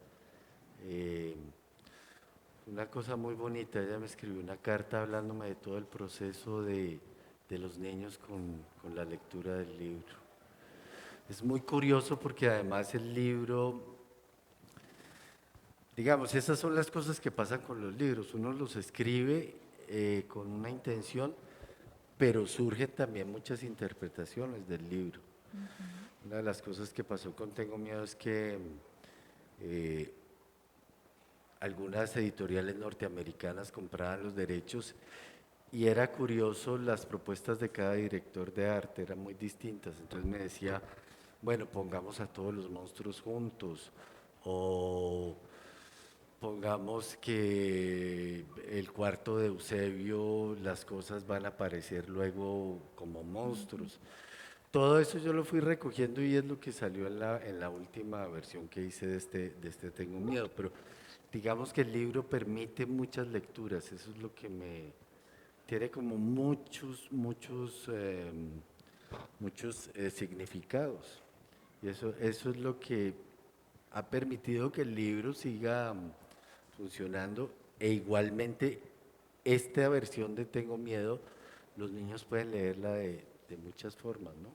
Una cosa muy bonita, ella me escribió una carta hablándome de todo el proceso de los niños con la lectura del libro. Es muy curioso porque además el libro, digamos, esas son las cosas que pasan con los libros. Uno los escribe con una intención, pero surgen también muchas interpretaciones del libro. Una de las cosas que pasó con Tengo Miedo es que algunas editoriales norteamericanas compraban los derechos y era curioso, las propuestas de cada director de arte eran muy distintas. Entonces me decía, bueno, pongamos a todos los monstruos juntos, o pongamos que el cuarto de Eusebio, las cosas van a aparecer luego como monstruos. Todo eso yo lo fui recogiendo y es lo que salió en la última versión que hice de este Tengo Miedo, pero digamos que el libro permite muchas lecturas, eso es lo que tiene como muchos significados. Y eso es lo que ha permitido que el libro siga funcionando, e igualmente esta versión de Tengo Miedo, los niños pueden leerla de muchas formas, ¿no?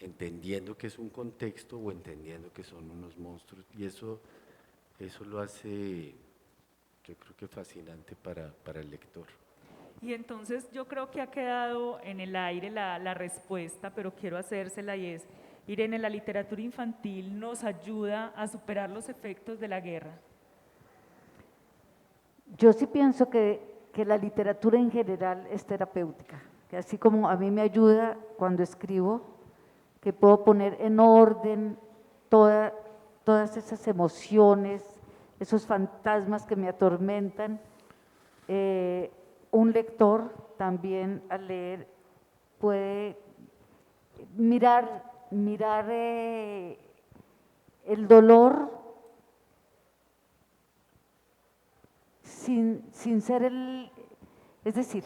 Entendiendo que es un contexto o entendiendo que son unos monstruos, y eso lo hace, yo creo que fascinante para el lector. Y entonces yo creo que ha quedado en el aire la respuesta, pero quiero hacérsela y es, Irene, ¿la literatura infantil nos ayuda a superar los efectos de la guerra? Yo sí pienso que la literatura en general es terapéutica, que así como a mí me ayuda cuando escribo, que puedo poner en orden todas esas emociones, esos fantasmas que me atormentan, un lector también al leer puede mirar el dolor sin ser es decir,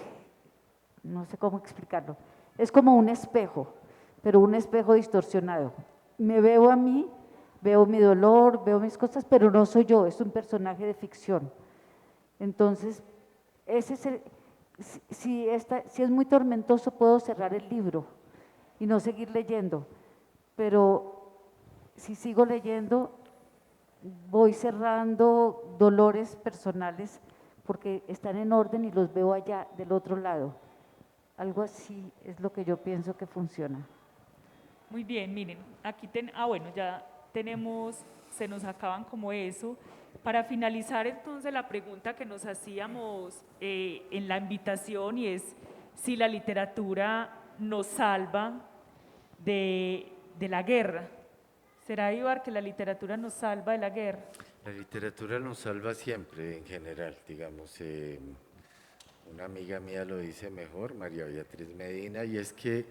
no sé cómo explicarlo, es como un espejo, pero un espejo distorsionado. Me veo a mí, veo mi dolor, veo mis cosas, pero no soy yo, es un personaje de ficción. Entonces, si es muy tormentoso, puedo cerrar el libro y no seguir leyendo. pero si sigo leyendo, voy cerrando dolores personales porque están en orden y los veo allá del otro lado. Algo así es lo que yo pienso que funciona. Muy bien, miren, aquí bueno, ya tenemos, se nos acaban como eso. Para finalizar entonces la pregunta que nos hacíamos en la invitación, y es si la literatura nos salva de la guerra. ¿Será, Ibar, que la literatura nos salva de la guerra? La literatura nos salva siempre, en general, digamos. Una amiga mía lo dice mejor, María Beatriz Medina, y es que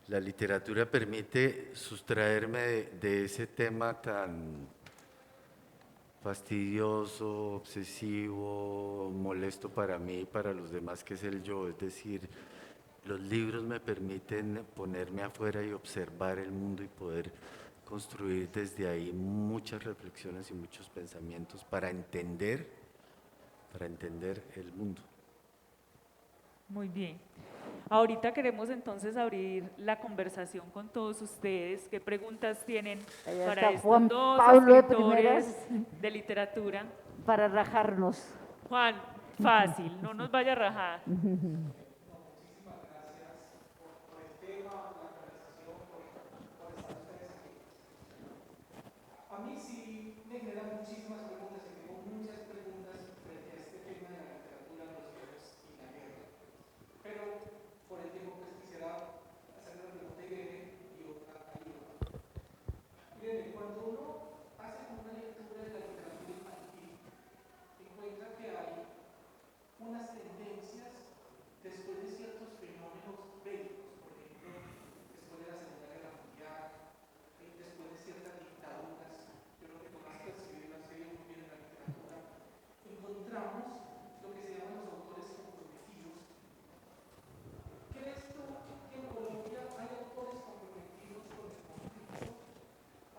la literatura permite sustraerme de ese tema tan fastidioso, obsesivo, molesto para mí y para los demás, que es el yo. Es decir, los libros me permiten ponerme afuera y observar el mundo y poder construir desde ahí muchas reflexiones y muchos pensamientos para entender el mundo. Muy bien. Ahorita queremos entonces abrir la conversación con todos ustedes. ¿Qué preguntas tienen Allá para está estos Juan dos Pablo de escritores primeras de literatura? para rajarnos. Juan, fácil, no nos vaya a rajar. A mí sí me generan muchísimas preguntas y tengo muchas preguntas frente a este tema de la literatura, los viajes y la guerra. Pero por el tiempo pues quisiera hacer una pregunta a Irene y otra a Iván. Irene, cuando uno hace una lectura de la literatura infantil, encuentra que hay unas tendencias después de ciertos fenómenos bélicos, por ejemplo, después de la Segunda Guerra Mundial, después de ciertas dictaduras, yo creo que Tomás percibido ha sido muy bien en la literatura, encontramos lo que se llaman los autores comprometidos. ¿Crees tú que en Colombia hay autores comprometidos con el conflicto,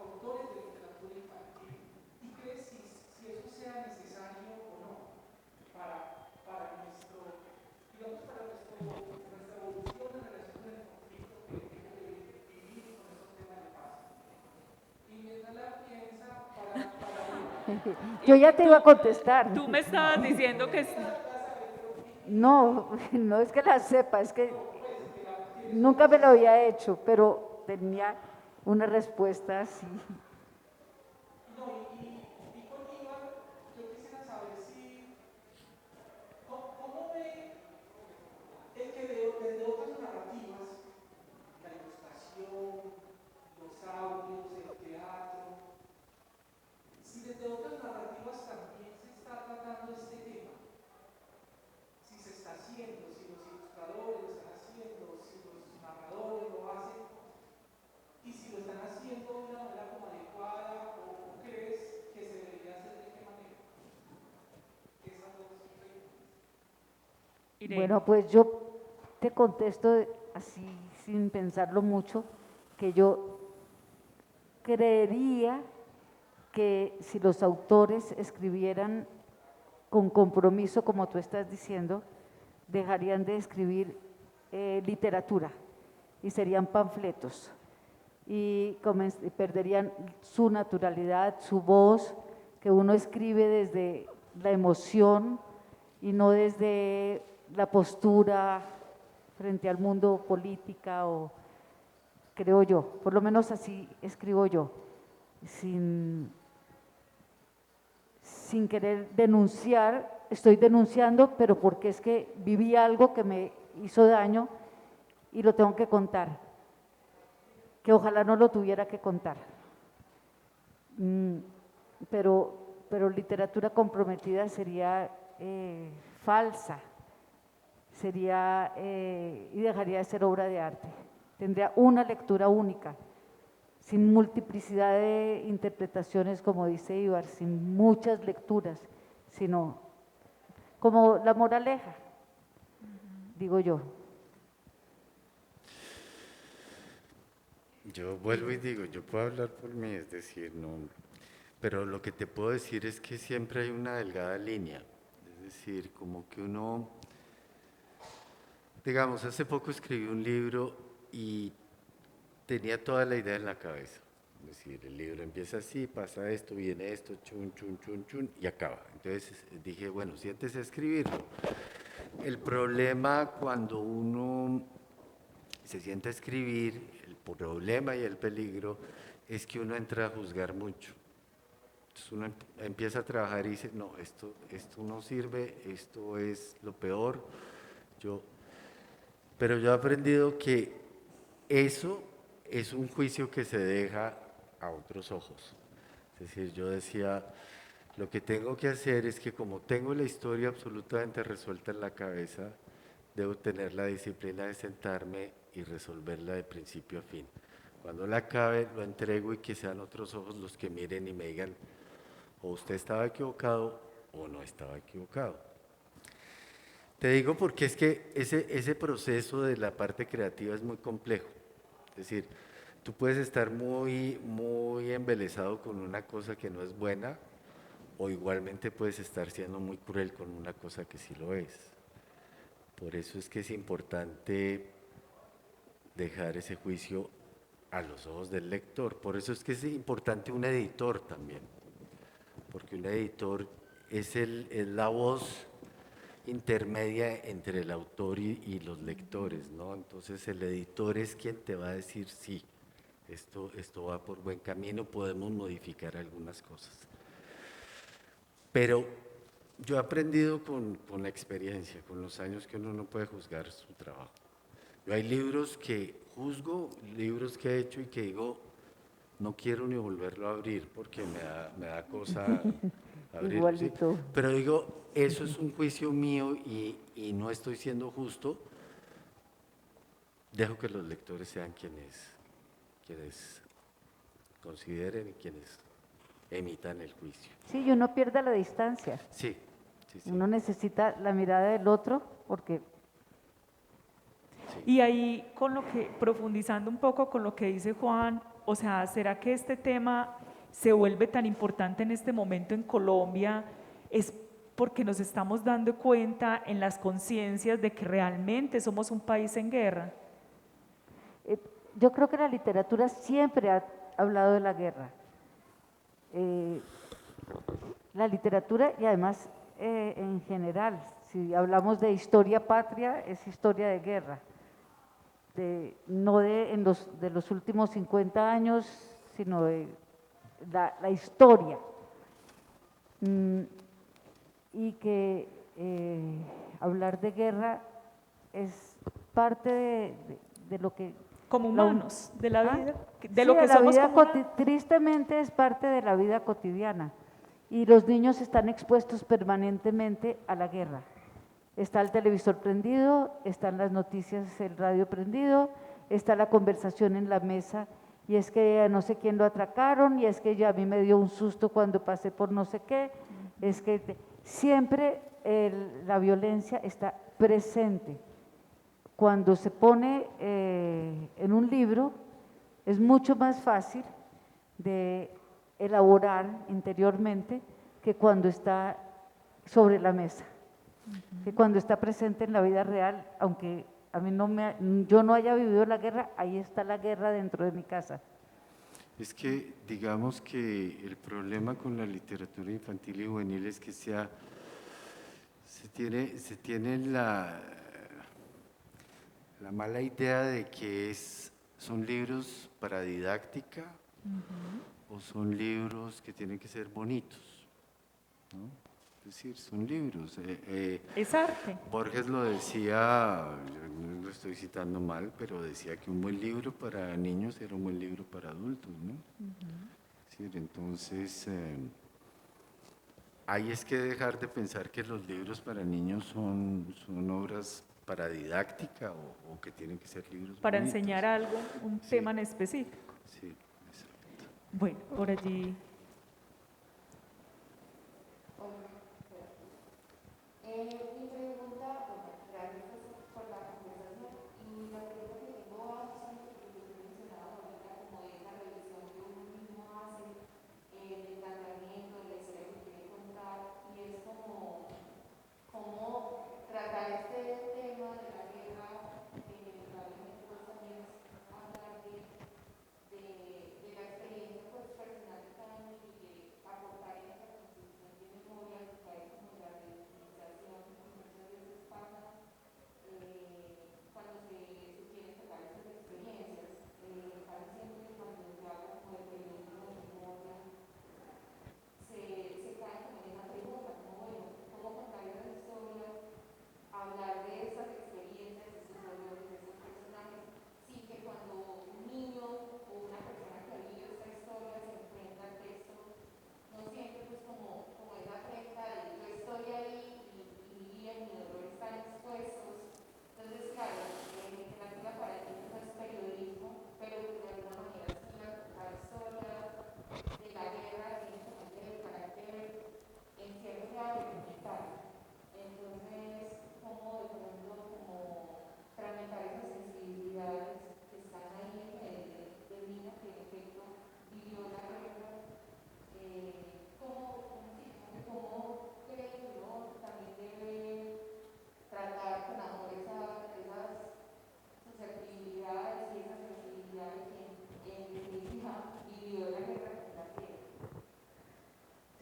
autores de literatura infantil? ¿Y crees si eso sea necesario o no para nuestra evolución en relación con el conflicto que vivimos con esos temas de paz? Y mientras la piensa Yo ya te iba a contestar. Tú me estabas diciendo que No, no es que la sepa, es que nunca me lo había hecho, pero tenía una respuesta así. y con Iván, yo quisiera saber si, ¿cómo ve el que desde otras narrativas, la ilustración, los audios, el teatro, si desde otras narrativas también se está tratando este tema? Si se está haciendo, si los ilustradores lo están haciendo, si los narradores lo hacen, y si lo están haciendo de una manera como adecuada, o crees que se debería hacer de qué manera. Esas dos preguntas. Irene. Bueno, pues yo te contesto así, sin pensarlo mucho, que yo creería que si los autores escribieran con compromiso, como tú estás diciendo, dejarían de escribir literatura y serían panfletos y perderían su naturalidad, su voz, que uno escribe desde la emoción y no desde la postura frente al mundo política, o creo yo, por lo menos así escribo yo, sin querer denunciar. Estoy denunciando, pero porque es que viví algo que me hizo daño y lo tengo que contar, que ojalá no lo tuviera que contar. Pero literatura comprometida sería falsa, sería y dejaría de ser obra de arte. Tendría una lectura única, sin multiplicidad de interpretaciones, como dice Ibar, sin muchas lecturas, sino como la moraleja, digo yo. Yo vuelvo y digo, yo puedo hablar por mí, es decir, no, pero lo que te puedo decir es que siempre hay una delgada línea, es decir, como que uno, digamos, hace poco escribí un libro y tenía toda la idea en la cabeza. Es decir, el libro empieza así, pasa esto, viene esto, chun, chun, chun, chun, y acaba. Entonces dije, bueno, siéntese a escribirlo. El problema cuando uno se sienta a escribir, el problema y el peligro es que uno entra a juzgar mucho. Entonces uno empieza a trabajar y dice, no, esto no sirve, esto es lo peor. Pero yo he aprendido que eso es un juicio que se deja a otros ojos. Es decir, yo decía, lo que tengo que hacer es que como tengo la historia absolutamente resuelta en la cabeza, debo tener la disciplina de sentarme y resolverla de principio a fin. Cuando la acabe, lo entrego y que sean otros ojos los que miren y me digan, o usted estaba equivocado o no estaba equivocado. Te digo porque es que ese proceso de la parte creativa es muy complejo. Es decir, tú puedes estar muy embelesado con una cosa que no es buena, o igualmente puedes estar siendo muy cruel con una cosa que sí lo es. Por eso es que es importante dejar ese juicio a los ojos del lector. Por eso es que es importante un editor también, porque un editor es la voz intermedia entre el autor y los lectores, ¿no? Entonces el editor es quien te va a decir, sí, esto va por buen camino, podemos modificar algunas cosas. Pero yo he aprendido con la experiencia, con los años, que uno no puede juzgar su trabajo. Yo hay libros que juzgo, libros que he hecho y que digo, no quiero ni volverlo a abrir porque me da cosa abrirlo, ¿sí? Igualito. Pero digo, eso es un juicio mío y no estoy siendo justo. Dejo que los lectores sean quienes consideren y quienes emitan el juicio. Sí, y uno pierde la distancia. Sí, sí, sí. Uno necesita la mirada del otro porque Y ahí, profundizando un poco con lo que dice Juan, o sea, ¿será que este tema se vuelve tan importante en este momento en Colombia? Es porque nos estamos dando cuenta en las conciencias de que realmente somos un país en guerra. yo creo que la literatura siempre ha hablado de la guerra. La literatura y además en general, si hablamos de historia patria, es historia de guerra. No de los últimos 50 años, sino de la historia. Y que hablar de guerra es parte de lo que… Como humanos, de la ¿Ah? vida, de Sí, lo que de la somos vida como humanos. tristemente es parte de la vida cotidiana. Y los niños están expuestos permanentemente a la guerra. Está el televisor prendido, están las noticias, el radio prendido, está la conversación en la mesa, y es que no sé quién lo atracaron, y es que ya a mí me dio un susto cuando pasé por no sé qué, es que siempre la violencia está presente. Cuando se pone en un libro, es mucho más fácil de elaborar interiormente que cuando está sobre la mesa, que cuando está presente en la vida real, aunque a mí yo no haya vivido la guerra, ahí está la guerra dentro de mi casa. Es que digamos que el problema con la literatura infantil y juvenil es que se tiene la mala idea de que son libros para didáctica o son libros que tienen que ser bonitos, ¿no? Es decir, son libros. Es arte. Borges lo decía, yo no lo estoy citando mal, pero decía que un buen libro para niños era un buen libro para adultos, ¿no? Es decir, entonces, ahí es que dejar de pensar que los libros para niños son obras para didáctica o que tienen que ser libros Para bonitos. enseñar algo, un Sí. tema en específico. Sí, exacto. Bueno, por allí. Mi pregunta, bueno, gracias por la conversación y la pregunta que tengo va justamente por lo que usted mencionaba ahorita, como de la revisión que uno mismo hace, el planteamiento, la historia que quiere contar y es como tratar este tema de la guerra, probablemente pues también es hablar de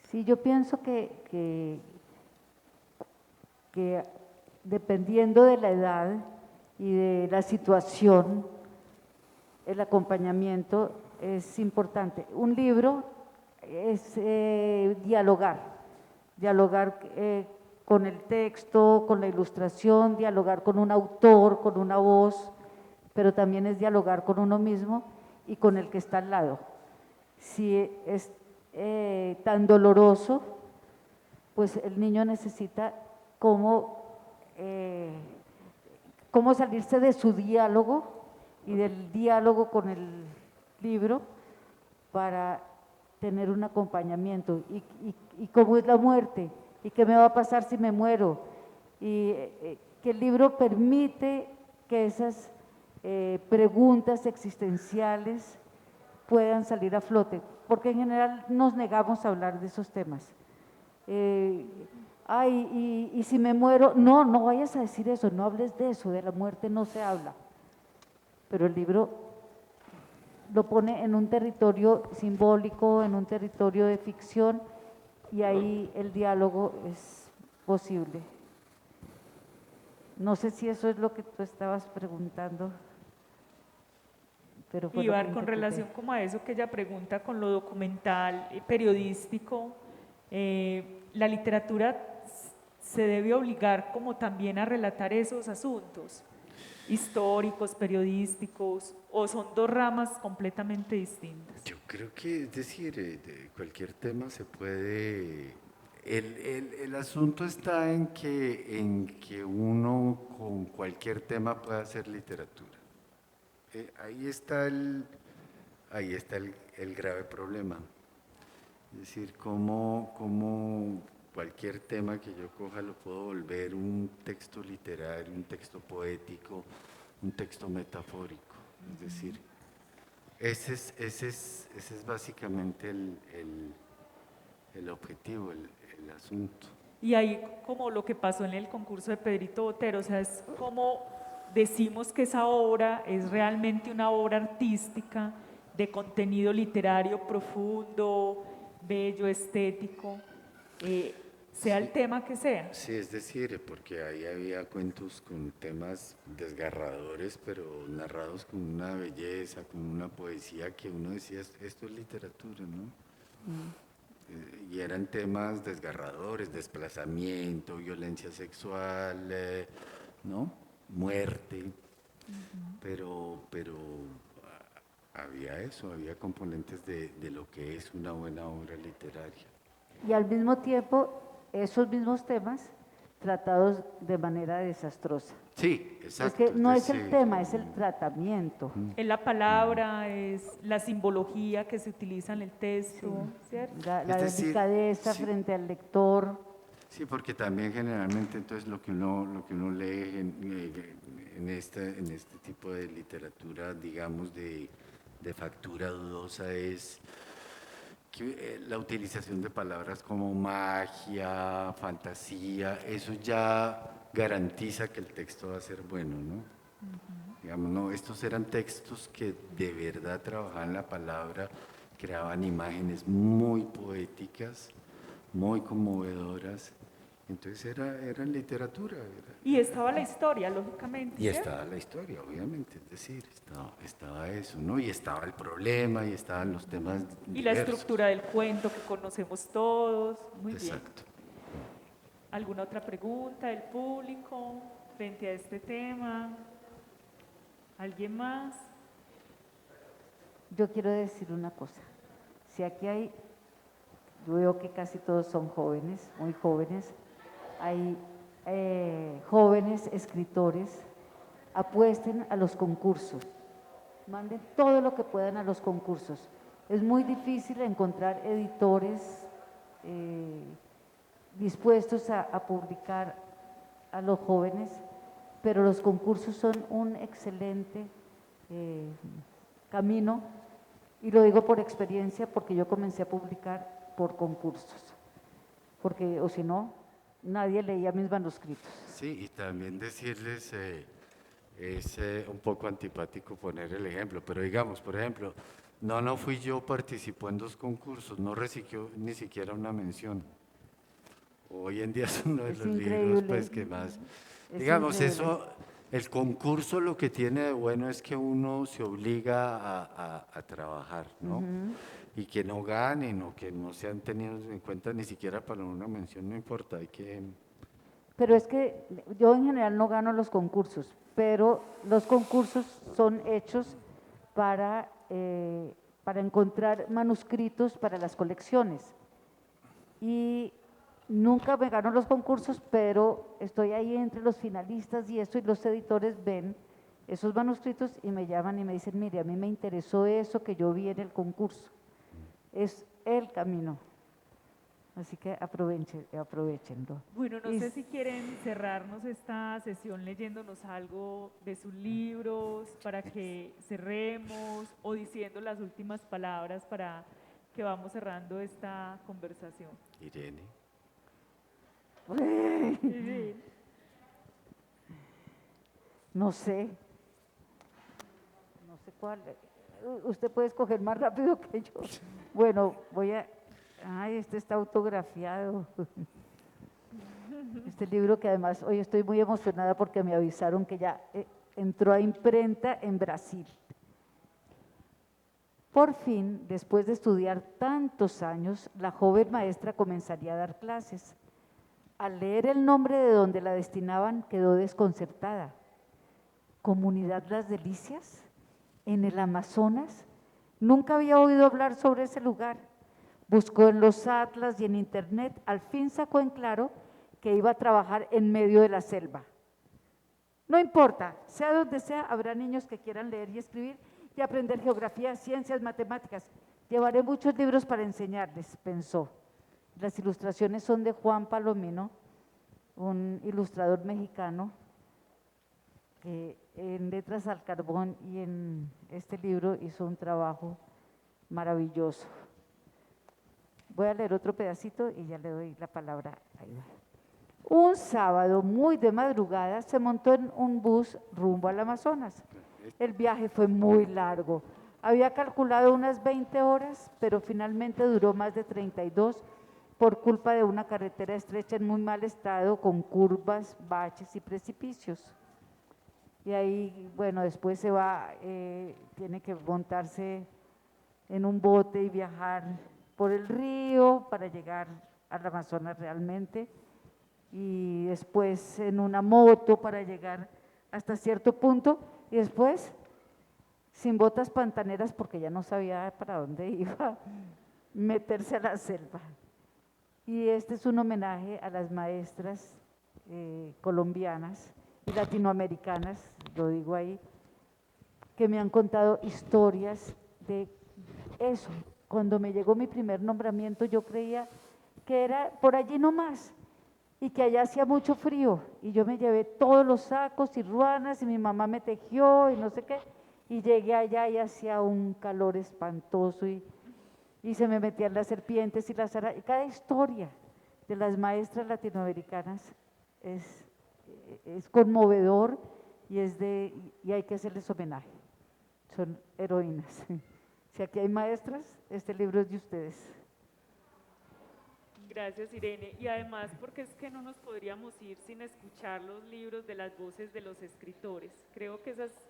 Sí, yo pienso que dependiendo de la edad y de la situación, el acompañamiento es importante. Un libro es dialogar con el texto, con la ilustración, dialogar con un autor, con una voz, pero también es dialogar con uno mismo y con el que está al lado. Si es tan doloroso, pues el niño necesita cómo salirse de su diálogo y del diálogo con el libro para tener un acompañamiento y cómo es la muerte y qué me va a pasar si me muero y que el libro permite que esas preguntas existenciales puedan salir a flote, porque en general nos negamos a hablar de esos temas. Y si me muero, no vayas a decir eso, no hables de eso, de la muerte no se habla. Pero el libro lo pone en un territorio simbólico, en un territorio de ficción, y ahí el diálogo es posible. No sé si eso es lo que tú estabas preguntando, pero fue lo que Ibar, con interpreté. relación como a eso que ella pregunta con lo documental, periodístico, la literatura se debe obligar como también a relatar esos asuntos históricos, periodísticos, o son dos ramas completamente distintas. Yo creo que, es decir, de cualquier tema se puede. El asunto está en que uno con cualquier tema pueda hacer literatura. Ahí está el grave problema. Es decir, cómo cualquier tema que yo coja lo puedo volver un texto literario, un texto poético, un texto metafórico. Es decir, ese es básicamente el objetivo, el asunto. Y ahí como lo que pasó en el concurso de Pedrito Botero, o sea, es como decimos que esa obra es realmente una obra artística de contenido literario profundo, bello, estético, sea el tema que sea. Sí, es decir, porque ahí había cuentos con temas desgarradores, pero narrados con una belleza, con una poesía que uno decía, esto es literatura, ¿no? Y eran temas desgarradores, desplazamiento, violencia sexual, ¿no? Muerte, pero había eso, había componentes de lo que es una buena obra literaria. Y al mismo tiempo, esos mismos temas tratados de manera desastrosa. Sí, exacto. Es que no es el decir, tema, es el tratamiento. Es la palabra, es la simbología que se utiliza en el texto, ¿cierto? La Es decir, delicadeza sí. frente al lector. Sí, porque también generalmente entonces lo que uno lee en este tipo de literatura, digamos, de factura dudosa es que la utilización de palabras como magia, fantasía, eso ya garantiza que el texto va a ser bueno, ¿no? Digamos, no, estos eran textos que de verdad trabajaban la palabra, creaban imágenes muy poéticas, muy conmovedoras. Entonces era literatura. Y estaba la historia, lógicamente. Y ¿cierto? estaba la historia, obviamente, es decir, estaba eso, ¿no? Y estaba el problema, y estaban los temas Y la diversos. estructura del cuento que conocemos todos. Muy bien. Exacto. ¿Alguna otra pregunta del público frente a este tema? ¿Alguien más? Yo quiero decir una cosa. Si aquí yo veo que casi todos son jóvenes, muy jóvenes, hay jóvenes escritores, apuesten a los concursos, manden todo lo que puedan a los concursos. Es muy difícil encontrar editores dispuestos a publicar a los jóvenes, pero los concursos son un excelente camino, y lo digo por experiencia porque yo comencé a publicar por concursos, porque o si no, nadie leía mis manuscritos. Sí, y también decirles, es un poco antipático poner el ejemplo, pero digamos, por ejemplo, No, no fui yo, participó en 2 concursos, no recibió ni siquiera una mención. Hoy en día es uno de Es los libros increíble. pues que más, Es digamos, increíble. eso, el concurso lo que tiene de bueno es que uno se obliga a trabajar, ¿no? Y que no ganen o que no sean tenidos en cuenta ni siquiera para una mención, no importa, hay que... Pero es que yo en general no gano los concursos, pero los concursos son hechos para encontrar manuscritos para las colecciones. Y nunca me gano los concursos, pero estoy ahí entre los finalistas y esto, y los editores ven esos manuscritos y me llaman y me dicen, mire, a mí me interesó eso que yo vi en el concurso. Es el camino. Así que aprovechenlo. Bueno, no Y sé si quieren cerrarnos esta sesión leyéndonos algo de sus libros para que cerremos o diciendo las últimas palabras para que vamos cerrando esta conversación. Irene. Sí. no sé cuál. Usted puede escoger más rápido que yo. Bueno, ay, este está autografiado. Este libro que además hoy estoy muy emocionada porque me avisaron que ya entró a imprenta en Brasil. Por fin, después de estudiar tantos años, la joven maestra comenzaría a dar clases. Al leer el nombre de donde la destinaban, quedó desconcertada. ¿Comunidad Las Delicias? ¿En el Amazonas? Nunca había oído hablar sobre ese lugar. Buscó en los atlas y en internet, al fin sacó en claro que iba a trabajar en medio de la selva. No importa, sea donde sea, habrá niños que quieran leer y escribir y aprender geografía, ciencias, matemáticas. Llevaré muchos libros para enseñarles, pensó. Las ilustraciones son de Juan Palomino, un ilustrador mexicano, que en Letras al Carbón y en este libro hizo un trabajo maravilloso. Voy a leer otro pedacito y ya le doy la palabra a Iván. Un sábado, muy de madrugada, se montó en un bus rumbo al Amazonas. El viaje fue muy largo. Había calculado unas 20 horas, pero finalmente duró más de 32 por culpa de una carretera estrecha en muy mal estado, con curvas, baches y precipicios. Y ahí, bueno, después se va, tiene que montarse en un bote y viajar por el río para llegar al Amazonas realmente, y después en una moto para llegar hasta cierto punto, y después sin botas pantaneras porque ya no sabía para dónde iba, meterse a la selva. Y este es un homenaje a las maestras colombianas y latinoamericanas, lo digo ahí, que me han contado historias de eso. Cuando me llegó mi primer nombramiento yo creía que era por allí nomás y que allá hacía mucho frío y yo me llevé todos los sacos y ruanas y mi mamá me tejió y no sé qué, y llegué allá y hacía un calor espantoso y se me metían las serpientes y las arañas. Y cada historia de las maestras latinoamericanas es conmovedor y hay que hacerles homenaje. Son heroínas. Si aquí hay maestras, este libro es de ustedes. Gracias, Irene. Y además, porque es que no nos podríamos ir sin escuchar los libros de las voces de los escritores. Creo que ese es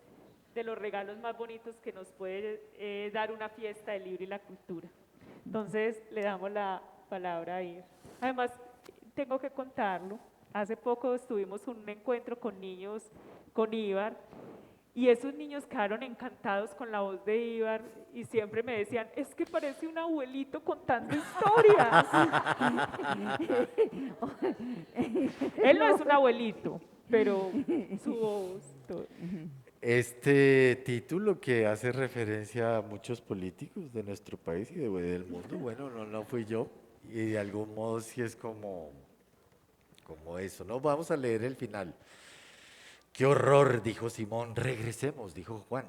de los regalos más bonitos que nos puede dar una fiesta del libro y la cultura. Entonces, le damos la palabra a Ibar. Además, tengo que contarlo. Hace poco estuvimos en un encuentro con niños, con Ibar, y esos niños quedaron encantados con la voz de Ibar y siempre me decían, es que parece un abuelito contando historias. Él no es un abuelito, pero su voz. Todo. Este título que hace referencia a muchos políticos de nuestro país y del mundo, bueno, no fui yo, y de algún modo sí es como eso, ¿no? Vamos a leer el final. ¡Qué horror!, dijo Simón. Regresemos, dijo Juan.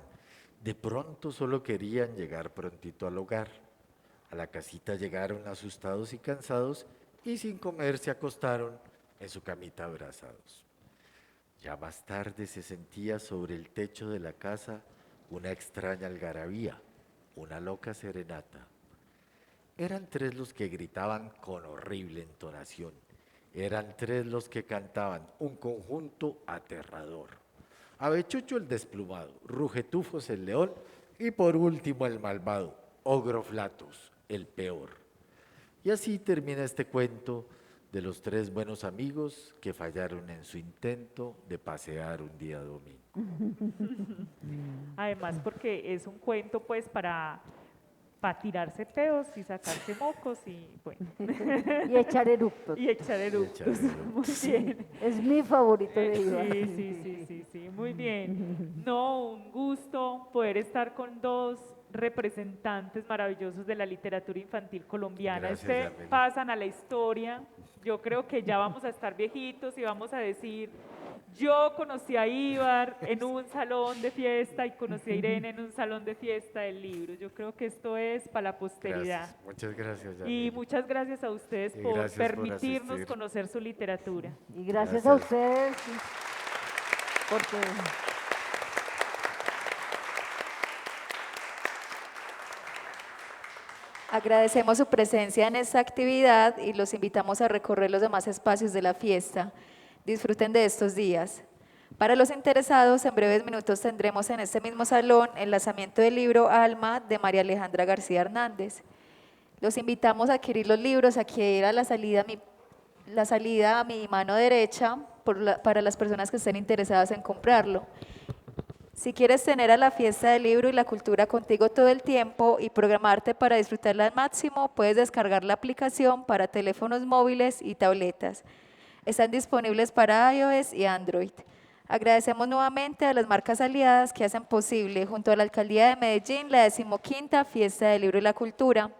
De pronto solo querían llegar prontito al hogar. A la casita llegaron asustados y cansados y sin comer se acostaron en su camita abrazados. Ya más tarde se sentía sobre el techo de la casa una extraña algarabía, una loca serenata. Eran 3 los que gritaban con horrible entonación. Eran 3 los que cantaban, un conjunto aterrador. Avechucho el desplumado, Rugetufos el león y por último el malvado, Ogroflatus el peor. Y así termina este cuento de los 3 buenos amigos que fallaron en su intento de pasear un día domingo. Además, porque es un cuento pues para tirarse peos y sacarse mocos y bueno. Y echar eructos. Y echar eructos. Muy bien. Es mi favorito de Iván. Sí, muy bien. No, un gusto poder estar con 2 representantes maravillosos de la literatura infantil colombiana. Gracias, Amelia. Pasan a la historia. Yo creo que ya vamos a estar viejitos y vamos a decir, yo conocí a Ibar en un salón de fiesta y conocí a Irene en un salón de fiesta del libro. Yo creo que esto es para la posteridad. Gracias, muchas gracias. Y Amelia. muchas gracias a ustedes Y por gracias por permitirnos asistir. conocer su literatura. Y gracias Gracias. a ustedes, porque Agradecemos su presencia en esta actividad y los invitamos a recorrer los demás espacios de la fiesta. Disfruten de estos días. Para los interesados, en breves minutos tendremos en este mismo salón el lanzamiento del libro Alma de María Alejandra García Hernández. Los invitamos a adquirir los libros, aquí era la salida a mi mano derecha para las personas que estén interesadas en comprarlo. Si quieres tener a la fiesta del libro y la cultura contigo todo el tiempo y programarte para disfrutarla al máximo, puedes descargar la aplicación para teléfonos móviles y tabletas. Están disponibles para iOS y Android. Agradecemos nuevamente a las marcas aliadas que hacen posible, junto a la Alcaldía de Medellín, la 15ª Fiesta del Libro y la Cultura.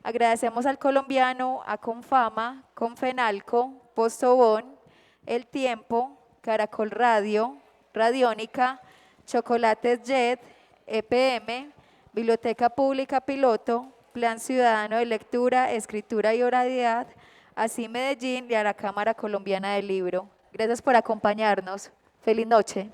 Agradecemos al Colombiano, a Confama, Confenalco, Postobón, El Tiempo, Caracol Radio, Radiónica, Chocolates Jet, EPM, Biblioteca Pública Piloto, Plan Ciudadano de Lectura, Escritura y Oralidad, así Medellín y a la Cámara Colombiana del Libro. Gracias por acompañarnos. Feliz noche.